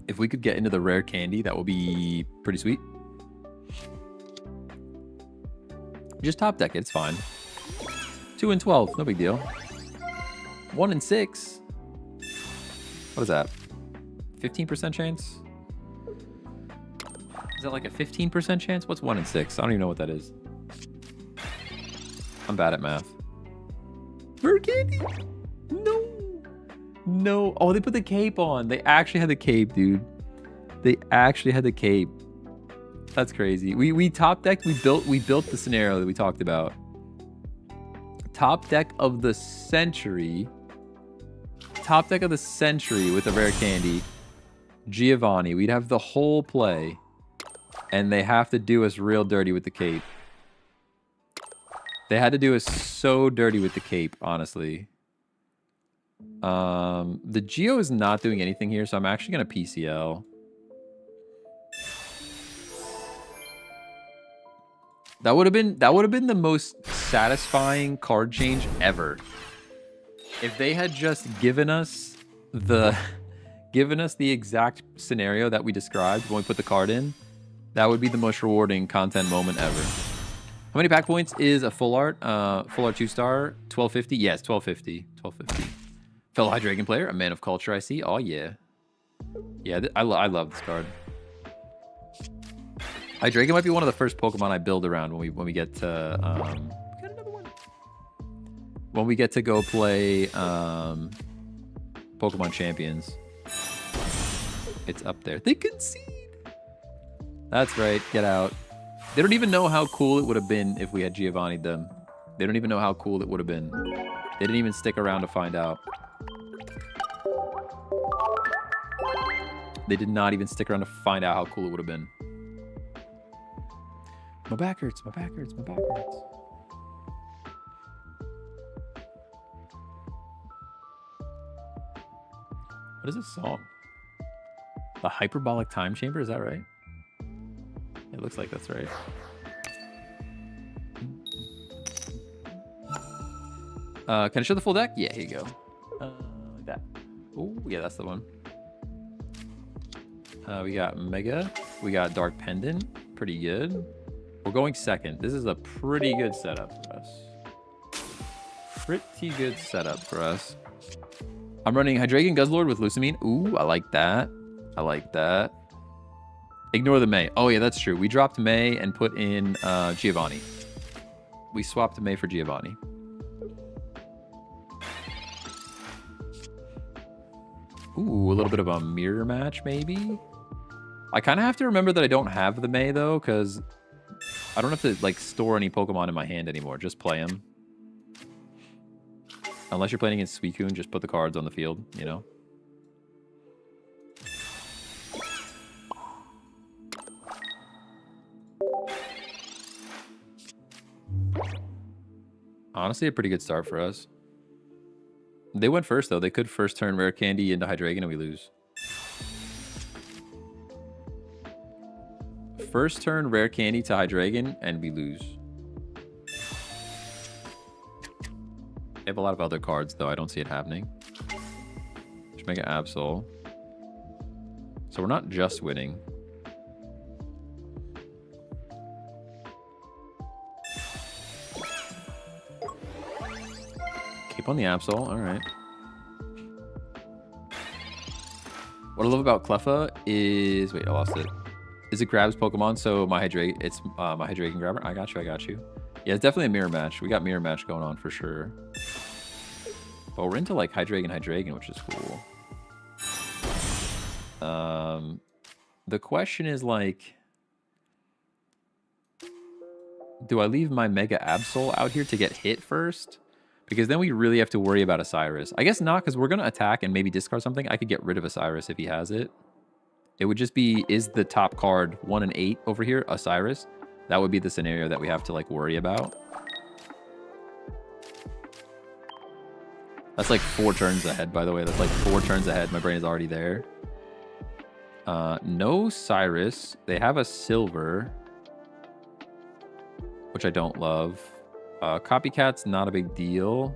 A: If we could get into the rare candy, that would be pretty sweet. Just top deck it, it's fine. 2 and 12, no big deal. 1 and 6. What is that? 15% chance? Is that like a 15% chance? What's 1 and 6? I don't even know what that is. I'm bad at math. Rare candy? No. No. Oh, they put the cape on. They actually had the cape, dude. They actually had the cape. That's crazy. We top decked. We built the scenario that we talked about. Top deck of the century. Top deck of the century with the rare candy. Giovanni. We'd have the whole play. And they have to do us real dirty with the cape. They had to do us so dirty with the cape, honestly. The Geo is not doing anything here, so I'm actually going to PCL. That would have been the most satisfying card change ever. If they had just given us the exact scenario that we described when we put the card in. That would be the most rewarding content moment ever. How many pack points is a full art? Full art 2-star? 1250? Yes, 1250. 1250. Fellow Hydreigon player, a man of culture, I see. Oh, yeah. Yeah, I love this card. Hydreigon might be one of the first Pokemon I build around when we get to we got another one. When we get to go play Pokemon Champions. It's up there. They concede. That's right. Get out. They don't even know how cool it would have been if we had Giovanni'd them. They don't even know how cool it would have been. They didn't even stick around to find out. They did not even stick around to find out how cool it would have been. My back hurts. My back hurts. My back hurts. What is this song? The Hyperbolic Time Chamber? Is that right? It looks like that's right. Can I show the full deck? Yeah, here you go. Like that. Oh, yeah, that's the one. We got Mega. We got Dark Pendant. Pretty good. We're going second. This is a pretty good setup for us. Pretty good setup for us. I'm running Hydreigon Guzzlord with Lucamine. Ooh, I like that. I like that. Ignore the May. Oh, yeah, that's true. We dropped May and put in Giovanni. We swapped May for Giovanni. Ooh, a little bit of a mirror match, maybe? I kind of have to remember that I don't have the May, though, because I don't have to, like, store any Pokemon in my hand anymore. Just play them. Unless you're playing against Suicune, just put the cards on the field, you know? Honestly, a pretty good start for us. They went first, though. They could first turn Rare Candy into Hydreigon and we lose. First turn Rare Candy to Hydreigon and we lose. They have a lot of other cards, though. I don't see it happening. Just make an Absol. So we're not just winning. Keep on the Absol. All right. What I love about Cleffa is... Wait, I lost it. Is it grabs Pokemon, so my it's my Hydreigon grabber. I got you. I got you. Yeah, it's definitely a mirror match. We got mirror match going on for sure. But we're into like Hydreigon, which is cool. The question is like, do I leave my Mega Absol out here to get hit first? Because then we really have to worry about Osiris. I guess not, because we're going to attack and maybe discard something. I could get rid of Osiris if he has it. It would just be, is the top card 1 and 8 over here, Osiris? That would be the scenario that we have to like worry about. That's like 4 turns ahead, by the way. That's like 4 turns ahead. My brain is already there. No Cyrus. They have a Silver, which I don't love. Copycat's not a big deal.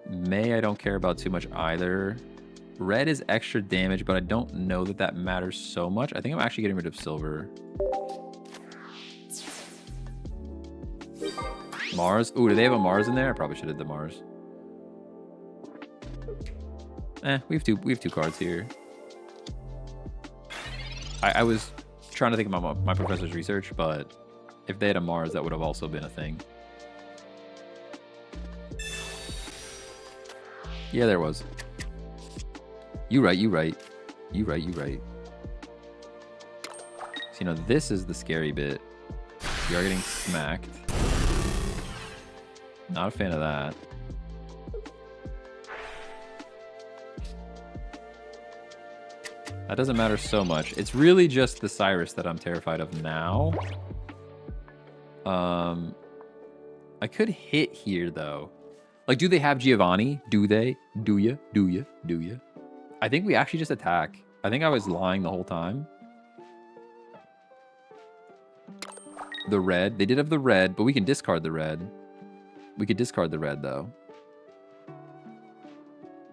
A: May I don't care about too much either. Red is extra damage, but I don't know that that matters so much. I think I'm actually getting rid of Silver. Mars. Ooh, do they have a Mars in there? I probably should have the Mars. We have two cards here. I was trying to think about my professor's research, but if they had a Mars, that would have also been a thing. Yeah, there was. You right. So, you know, this is the scary bit. You are getting smacked. Not a fan of that. That doesn't matter so much. It's really just the Cyrus that I'm terrified of now. I could hit here, though. Like, do they have Giovanni? Do they? Do ya? I think we actually just attack. I think I was lying the whole time. The red. They did have the red, but we can discard the red. We could discard the red, though.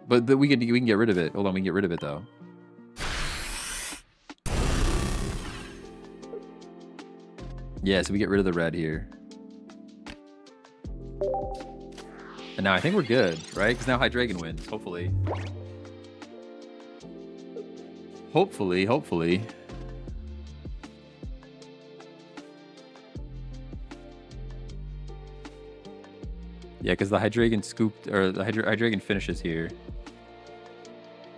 A: But we can get rid of it. Hold on, we can get rid of it, though. Yeah, so we get rid of the red here. And now I think we're good, right? Because now Hydreigon wins, hopefully. Hopefully, hopefully. Yeah, because the Hydreigon scooped, or the Hydreigon finishes here.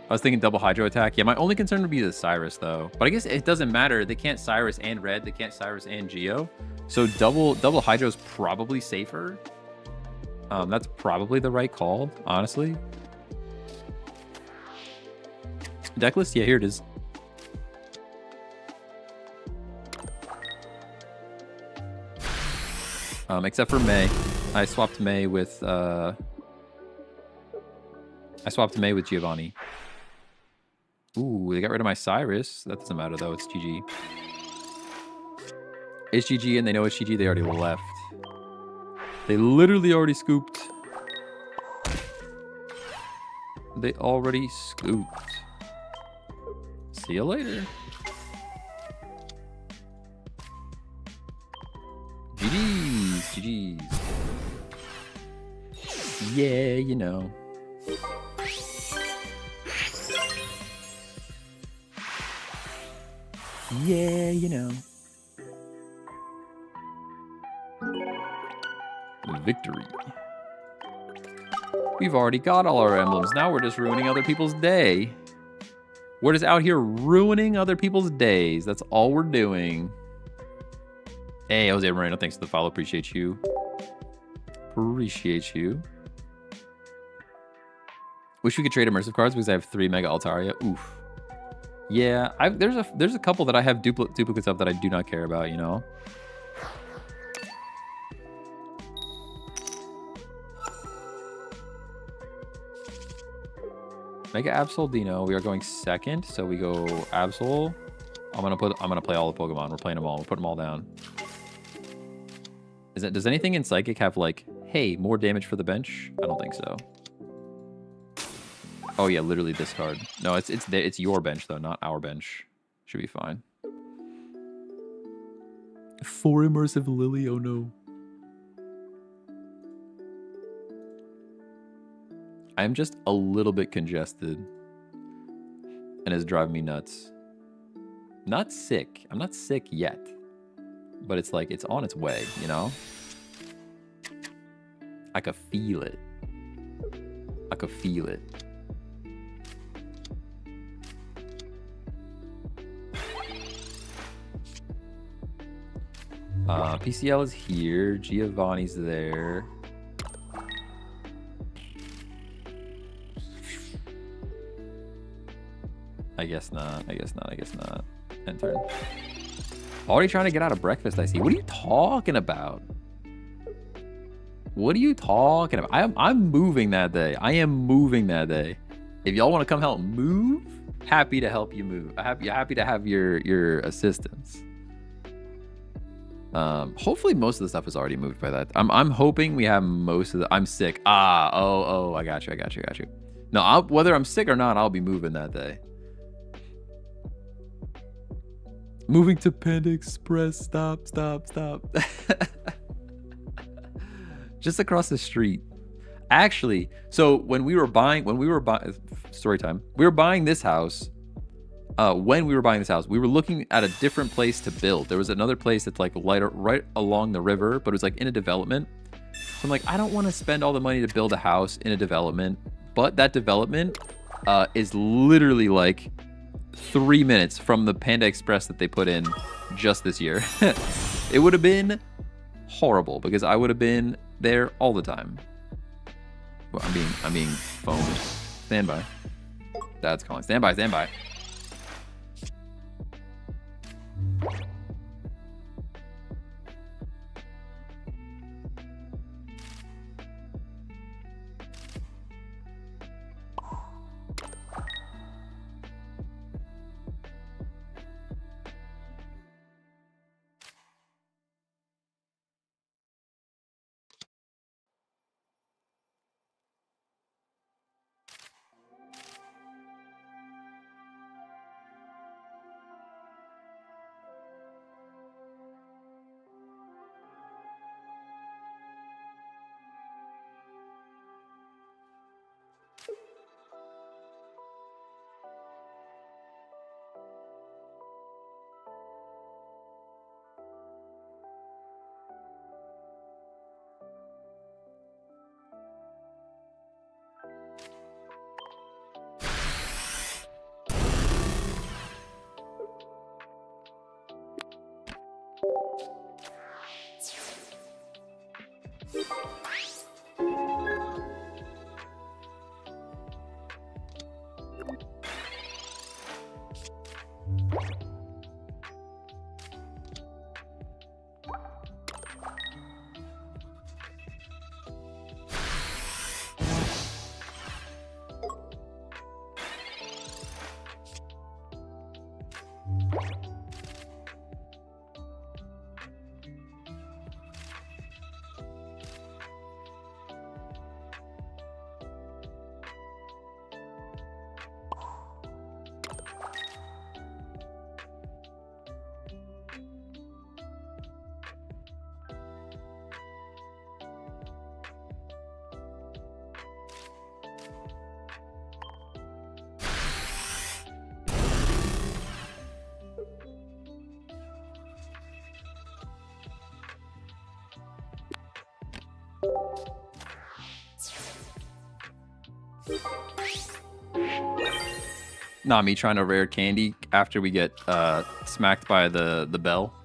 A: I was thinking double Hydro attack. Yeah, my only concern would be the Cyrus, though. But I guess it doesn't matter. They can't Cyrus and Red. They can't Cyrus and Geo. So double Hydro is probably safer. That's probably the right call, honestly. Deck list? Yeah, here it is. Except for May. I swapped May with Giovanni. Ooh, they got rid of my Cyrus. That doesn't matter though, it's GG. It's GG and they know it's GG, they already left. They literally already scooped. They already scooped. See you later. GG's, GG's. Yeah, you know. Yeah, you know. Victory. We've already got all our emblems. Now we're just ruining other people's day. We're just out here ruining other people's days. That's all we're doing. Hey, Jose Moreno, thanks for the follow. Appreciate you. Appreciate you. Wish we could trade immersive cards because I have 3 Mega Altaria. Oof. Yeah, there's a couple that I have duplicates of that I do not care about, you know? Mega Absol Dino. We are going second, so we go Absol. I'm gonna play all the Pokemon. We're playing them all. We'll put them all down. Does anything in Psychic have like, hey, more damage for the bench? I don't think so. Oh yeah, literally discard. No, it's your bench though, not our bench. Should be fine. 4 immersive Lily. Oh no. I'm just a little bit congested, and it's driving me nuts. Not sick. I'm not sick yet, but it's like it's on its way. You know. I could feel it. I could feel it. PCL is here. Giovanni's there. I guess not. I guess not. I guess not. End turn. Already trying to get out of breakfast, I see. What are you talking about? What are you talking about? I'm moving that day. I am moving that day. If y'all want to come help move, happy to help you move. Happy to have your assistance. Hopefully most of the stuff is already moved by that. I'm hoping we have most of the. I'm sick. Oh, I got you. No, whether I'm sick or not, I'll be moving that day. Moving to Panda Express. Stop. Just across the street. Actually, so when we were buying story time. We were buying this house. When we were buying this house, we were looking at a different place to build. There was another place that's like right along the river, but it was like in a development. So I'm like, I don't want to spend all the money to build a house in a development, but that development is literally like 3 minutes from the Panda Express that they put in just this year. It would have been horrible because I would have been there all the time. Well, I'm being phoned. Stand by. Dad's calling. Stand by. Not me trying to rare candy after we get smacked by the bell.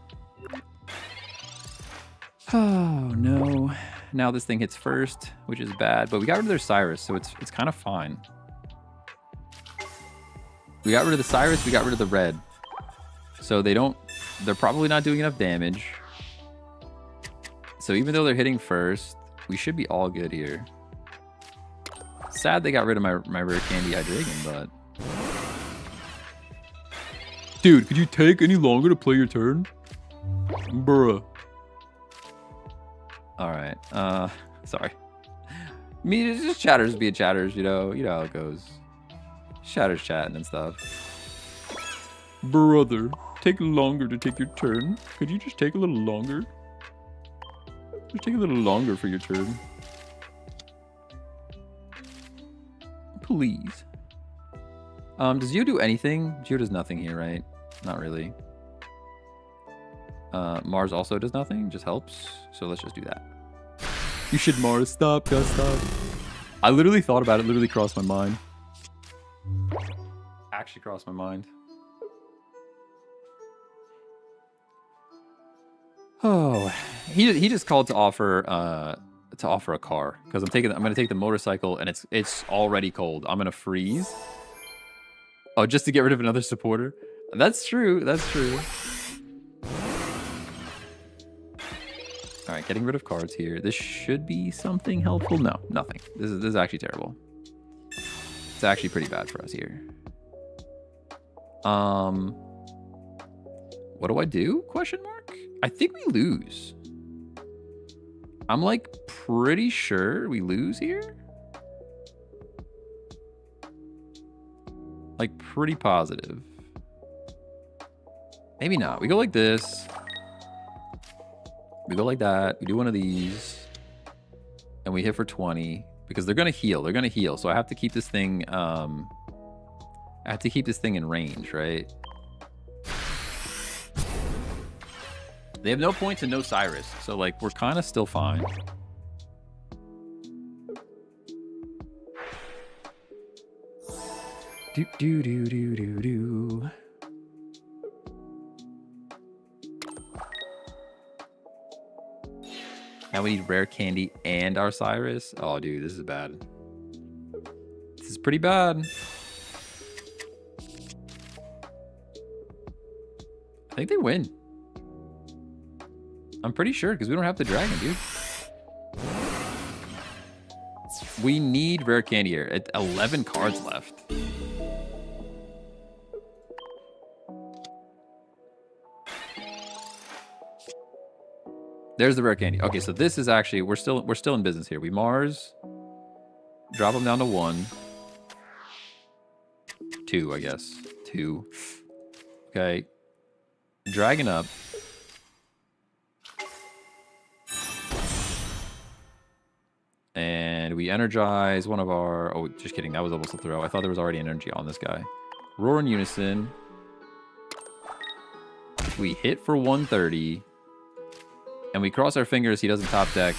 A: Oh no. Now this thing hits first, which is bad, but we got rid of their Cyrus, so it's kind of fine. We got rid of the Cyrus, we got rid of the red. So they're probably not doing enough damage. So even though they're hitting first, we should be all good here. Sad they got rid of my rare candy Hydreigon, but... Dude, could you take any longer to play your turn? Bruh. Alright, sorry. I mean, it's just chatters being chatters, you know how it goes. Chatters chatting and stuff. Brother, take longer to take your turn. Could you just take a little longer? Just take a little longer for your turn. Please. Does Geo do anything? Geo does nothing here, right? Not really. Mars also does nothing, just helps. So let's just do that. You should Mars. Stop, Gus, stop. I literally thought about it, literally crossed my mind. Actually crossed my mind. Oh, he just called to offer a car because I'm gonna take the motorcycle and it's already cold. I'm gonna freeze. Oh, just to get rid of another supporter. That's true. That's true. All right, getting rid of cards here. This should be something helpful. No, nothing. This is actually terrible. It's actually pretty bad for us here. What do I do? Question mark? I think we lose. I'm like pretty sure we lose here. Like pretty positive. Maybe not. We go like this. We go like that. We do one of these. And we hit for 20. Because they're gonna heal. They're gonna heal. So I have to keep this thing in range, right? They have no points and no Cyrus. So like we're kind of still fine. Do do do do do do. Now we need rare candy and our Cyrus. Oh, dude, this is bad. This is pretty bad. I think they win. I'm pretty sure because we don't have the dragon, dude. We need rare candy here. 11 cards left. There's the rare candy. Okay, so this is actually we're still in business here. We Mars, drop them down to 1, 2, I guess 2. Okay, dragon up. And we energize one of our... Oh, just kidding. That was almost a throw. I thought there was already energy on this guy. Roar in unison. We hit for 130. And we cross our fingers he doesn't top deck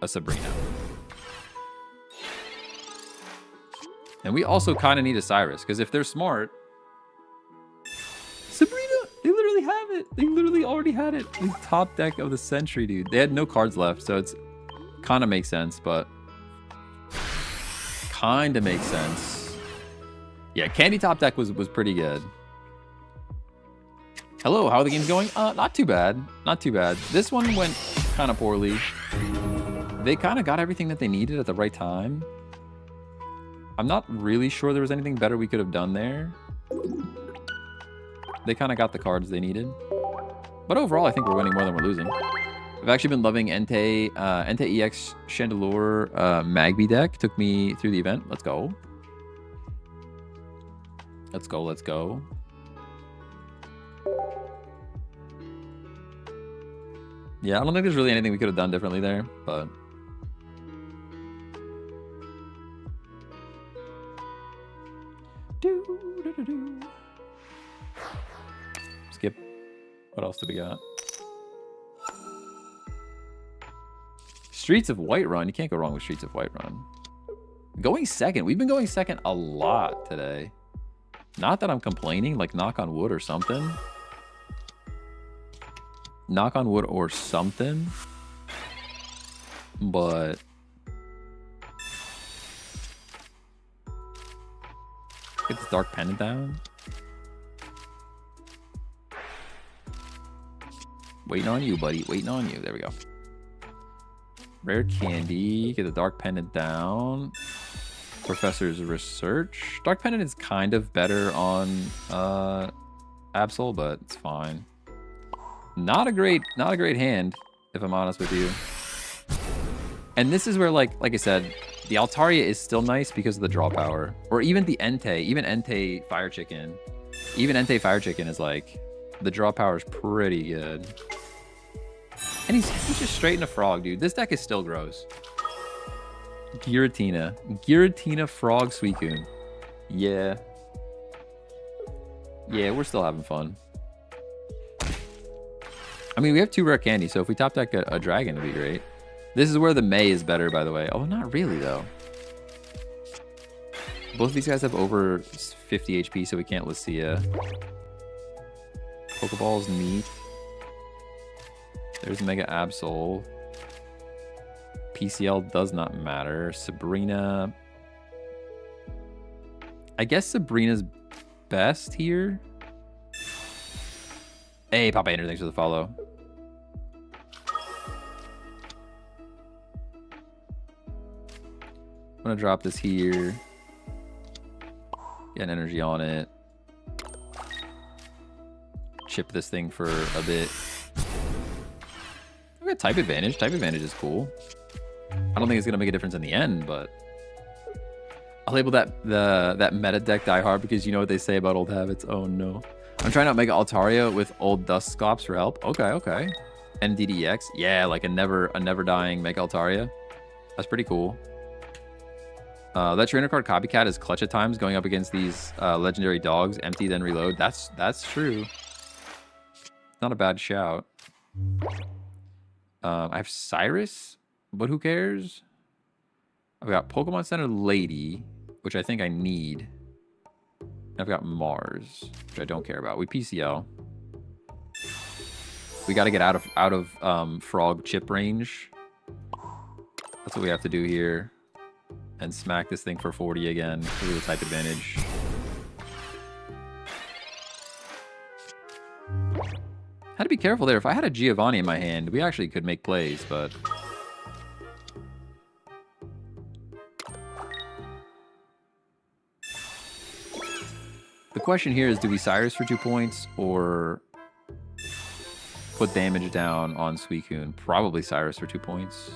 A: a Sabrina. And we also kind of need a Cyrus. Because if they're smart... Sabrina! They literally have it. They literally already had it. The top deck of the century, dude. They had no cards left. So it's Kind of makes sense, but kind of makes sense. Yeah, Candy Top deck was pretty good. Hello, how are the games going? Not too bad. Not too bad. This one went kind of poorly. They kind of got everything that they needed at the right time. I'm not really sure there was anything better we could have done there. They kind of got the cards they needed. But overall, I think we're winning more than we're losing. I've actually been loving Entei EX Chandelure Magby deck. Took me through the event. Let's go. Let's go, let's go. Yeah, I don't think there's really anything we could have done differently there, but... Skip. What else do we got? Streets of Whiterun. You can't go wrong with Streets of Whiterun. Going second. We've been going second a lot today. Not that I'm complaining, like knock on wood or something. Knock on wood or something. But... get this Dark Pendant down. Waiting on you, buddy. Waiting on you. There we go. Rare Candy. Get the Dark Pendant down. Professor's Research. Dark Pendant is kind of better on Absol, but it's fine. Not a great hand, if I'm honest with you. And this is where, like I said, the Altaria is still nice because of the draw power. Or even the Entei. Even Entei Fire Chicken. Even Entei Fire Chicken is like... the draw power is pretty good. And he's just straight into Frog, dude. This deck is still gross. Giratina. Giratina Frog Suicune. Yeah. Yeah, we're still having fun. I mean, we have 2 rare candies, so if we top deck a dragon, it'd be great. This is where the May is better, by the way. Oh, not really, though. Both of these guys have over 50 HP, so we can't Lucia. Pokeball's neat. There's Mega Absol. PCL does not matter. Sabrina. I guess Sabrina's best here. Hey, Papa Ender, thanks for the follow. I'm gonna drop this here. Get an energy on it. Chip this thing for a bit. I've got type advantage. Type advantage is cool. I don't think it's gonna make a difference in the end, but I'll label that that meta deck Die Hard because you know what they say about old habits. Oh no. I'm trying out Mega Altaria with old Dusclops for help. Okay, okay. NDDX. Yeah, like a never dying Mega Altaria. That's pretty cool. That trainer card Copycat is clutch at times going up against these legendary dogs. Empty then reload. That's true. Not a bad shout. I have Cyrus, but who cares? I've got Pokemon Center Lady, which I think I need. I've got Mars, which I don't care about. We PCL. We got to get out of Frog chip range. That's what we have to do here. And smack this thing for 40 again through the type advantage. Had to be careful there. If I had a Giovanni in my hand, we actually could make plays, but... the question here is, do we Cyrus for 2 points or put damage down on Suicune? Probably Cyrus for 2 points.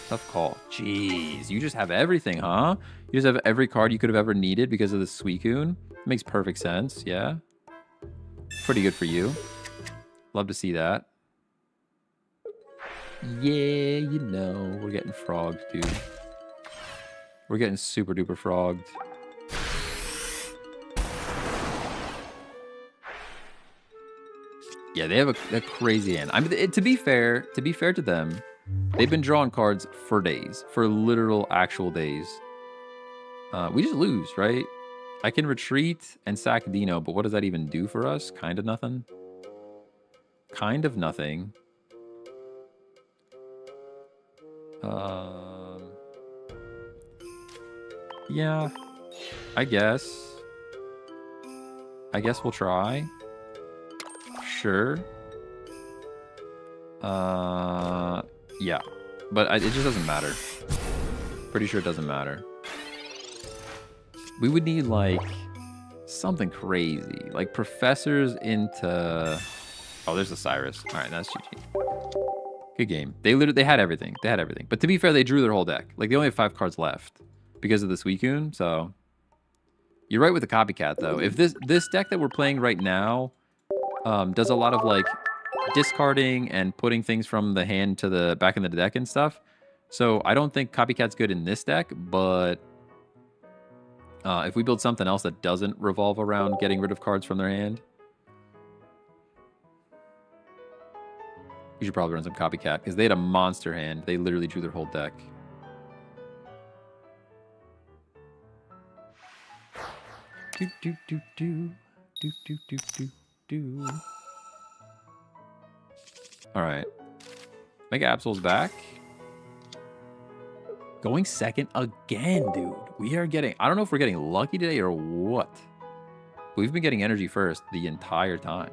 A: Tough call. Jeez, you just have everything, huh? You just have every card you could have ever needed because of the Suicune. Makes perfect sense, yeah. Pretty good for you. Love to see that. Yeah, you know, we're getting frogged, dude. We're getting super duper frogged. Yeah, they have a crazy hand. I mean, to be fair to them, they've been drawing cards for days, for literal actual days. We just lose, right? I can retreat and sack Dino, but what does that even do for us? Kind of nothing. Kind of nothing. Yeah, I guess. I guess we'll try. Sure. Yeah. But it just doesn't matter. Pretty sure it doesn't matter. We would need, like, something crazy. Like, professors into... Oh, there's the Cyrus. All right, that's GG. Good game. They had everything. They had everything. But to be fair, they drew their whole deck. Like, they only have 5 cards left because of the Suicune, so... You're right with the copycat, though. If this deck that we're playing right now does a lot of, like, discarding and putting things from the hand to the back in the deck and stuff. So I don't think copycat's good in this deck, but if we build something else that doesn't revolve around getting rid of cards from their hand, we should probably run some copycat because they had a monster hand. They literally drew their whole deck. Do do do do do do do do do. All right, Mega Absol's back. Going second again, dude. We are getting... I don't know if we're getting lucky today or what. But we've been getting energy first the entire time.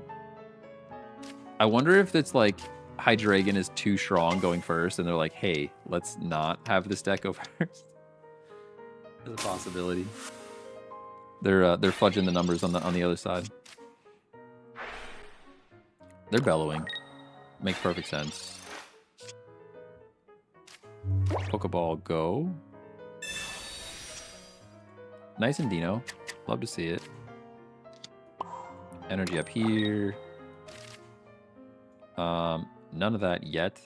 A: I wonder if it's like Hydreigon is too strong going first, and they're like, hey, let's not have this deck go first. There's a possibility. They're fudging the numbers on the other side. They're bellowing. Makes perfect sense. Pokeball go. Nice and Dino. Love to see it. Energy up here. None of that yet.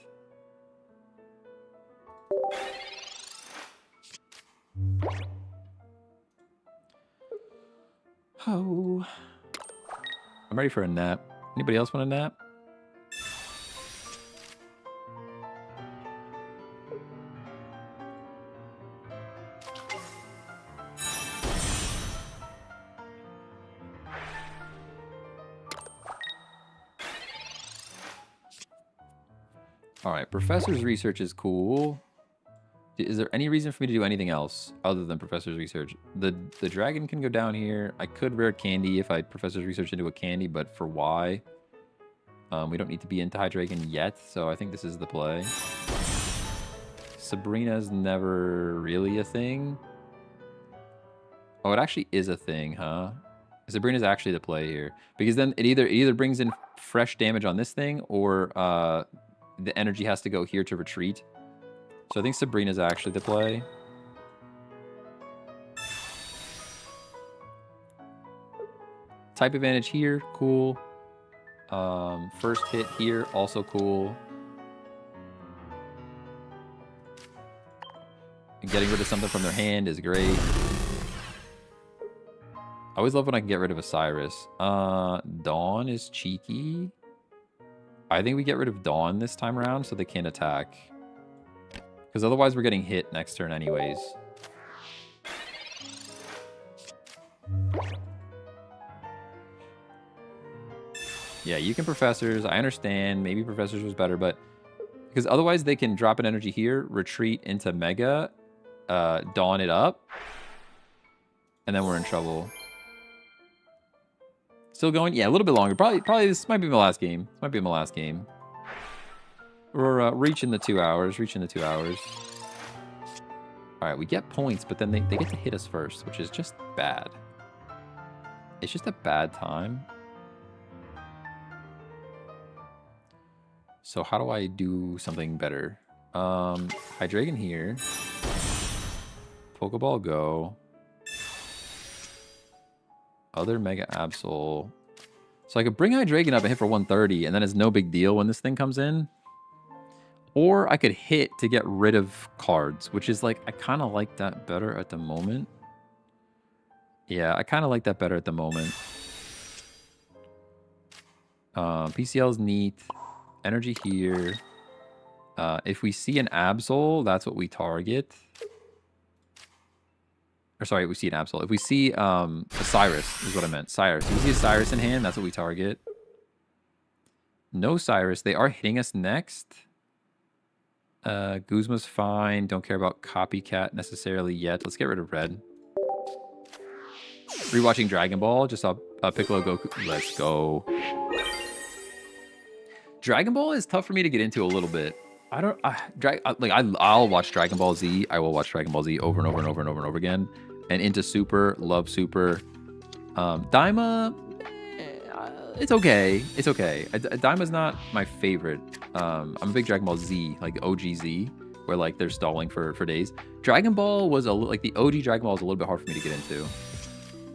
A: Oh. I'm ready for a nap. Anybody else want a nap? All right, Professor's Research is cool. Is there any reason for me to do anything else other than Professor's Research? The dragon can go down here. I could rare candy if I Professor's Research into a candy, but for why? We don't need to be into Hydreigon yet, so I think this is the play. Sabrina's never really a thing. Oh, it actually is a thing, huh? Sabrina's actually the play here. Because then it either brings in fresh damage on this thing, or the energy has to go here to retreat. So I think Sabrina's actually the play. Type advantage here, cool. First hit here, also cool. And getting rid of something from their hand is great. I always love when I can get rid of a Cyrus. Dawn is cheeky. I think we get rid of Dawn this time around so they can't attack. Because otherwise we're getting hit next turn anyways. Yeah, you can Professors. I understand. Maybe Professors was better, but... Because otherwise they can drop an energy here, retreat into Mega, Dawn it up, and then we're in trouble. Still going? Yeah, a little bit longer. Probably this might be my last game. This might be my last game. We're reaching the 2 hours. Reaching the 2 hours. All right, we get points, but then they get to hit us first, which is just bad. It's just a bad time. So how do I do something better? Hydreigon here. Pokeball go. Other Mega Absol. So I could bring Hydreigon up and hit for 130, and then it's no big deal when this thing comes in. Or I could hit to get rid of cards, which is like, I kind of like that better at the moment. Yeah, I kind of like that better at the moment. PCL is neat. Energy here. If we see an Absol, that's what we target. Or sorry, we see an Absol. If we see a Cyrus, is what I meant. Cyrus. If we see a Cyrus in hand, that's what we target. No Cyrus. They are hitting us next. Guzma's fine. Don't care about Copycat necessarily yet. Let's get rid of red. Rewatching Dragon Ball. Just saw Piccolo Goku. Let's go. Dragon Ball is tough for me to get into a little bit. I don't I'll watch Dragon Ball Z. I will watch Dragon Ball Z over and over and over and over and over again. And into Super, love Super. Daima, it's okay. It's okay. Daima's not my favorite. I'm a big Dragon Ball Z, like OG Z, where like they're stalling for days. Dragon Ball was like the OG Dragon Ball is a little bit hard for me to get into.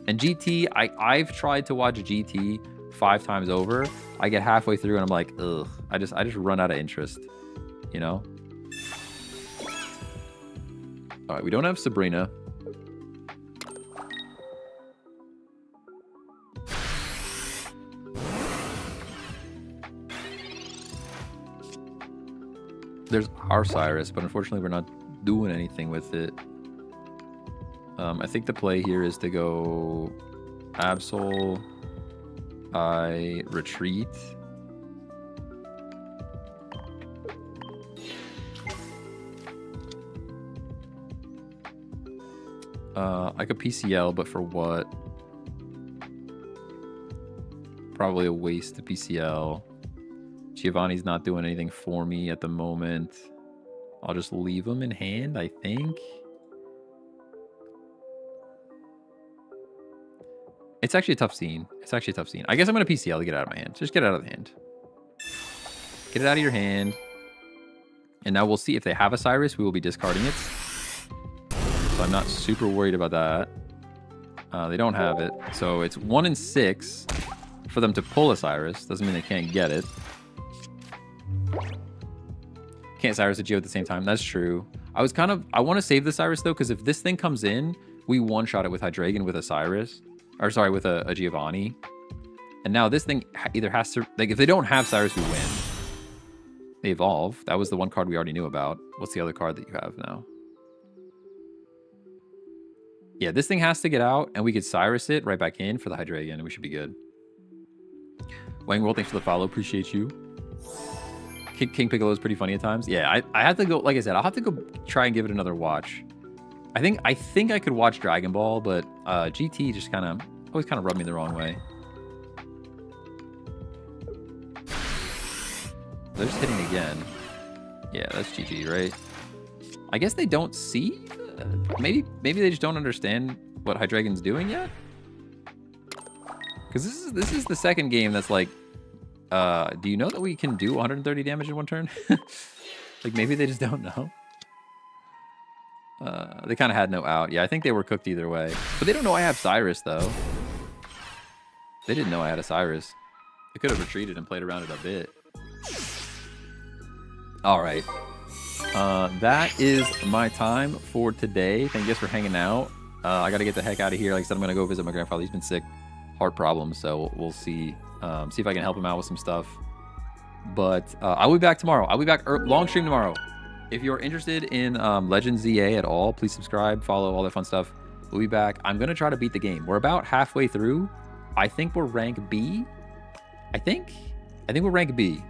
A: And GT, I've tried to watch GT 5 times over. I get halfway through and I'm like, ugh. I just run out of interest, you know? All right, we don't have Sabrina. There's our Cyrus, but unfortunately we're not doing anything with it. I think the play here is to go Absol. I retreat. I could PCL, but for what? Probably a waste to PCL. Giovanni's not doing anything for me at the moment. I'll just leave him in hand, I think. It's actually a tough scene. It's actually a tough scene. I guess I'm going to PCL to get it out of my hand. Just get it out of the hand. Get it out of your hand. And now we'll see if they have a Cyrus. We will be discarding it. So I'm not super worried about that. They don't have it. So it's 1 in 6 for them to pull a Cyrus. Doesn't mean they can't get it. Can't Cyrus a Geo at the same time. That's true. I want to save the Cyrus though, because if this thing comes in, we one-shot it with Hydreigon with a Cyrus. Or sorry, with a Giovanni. And now this thing either has to... Like, if they don't have Cyrus, we win. They evolve. That was the one card we already knew about. What's the other card that you have now? Yeah, this thing has to get out, and we could Cyrus it right back in for the Hydreigon, and we should be good. Wang World, thanks for the follow. Appreciate you. King Piccolo is pretty funny at times. Yeah, I have to go... Like I said, I'll have to go try and give it another watch. I think I could watch Dragon Ball, but GT just always kind of rubbed me the wrong way. They're just hitting again. Yeah, that's GG, right? I guess they don't see. Maybe they just don't understand what Hydreigon's doing yet. Because this is the second game that's like, do you know that we can do 130 damage in one turn? Like maybe they just don't know. They kind of had no out. Yeah, I think they were cooked either way. But they don't know I have Cyrus, though. They didn't know I had a Cyrus. They could have retreated and played around it a bit. All right. That is my time for today. Thank you guys for hanging out. I got to get the heck out of here. Like I said, I'm going to go visit my grandfather. He's been sick. Heart problems. So we'll see. See if I can help him out with some stuff. But I'll be back tomorrow. I'll be back long stream tomorrow. If you're interested in Legends ZA at all, please subscribe, follow, all that fun stuff. We'll be back. I'm going to try to beat the game. We're about halfway through. I think we're rank B. I think we're rank B.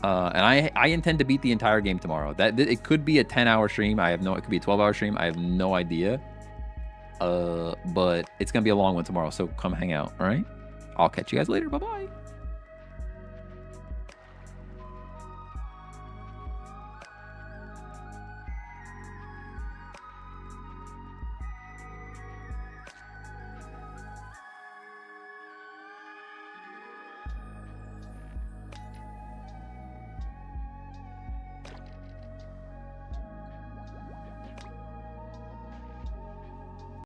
A: And I intend to beat the entire game tomorrow. It could be a 10-hour stream. It could be a 12-hour stream. I have no idea. But it's going to be a long one tomorrow, so come hang out, all right? I'll catch you guys later. Bye-bye.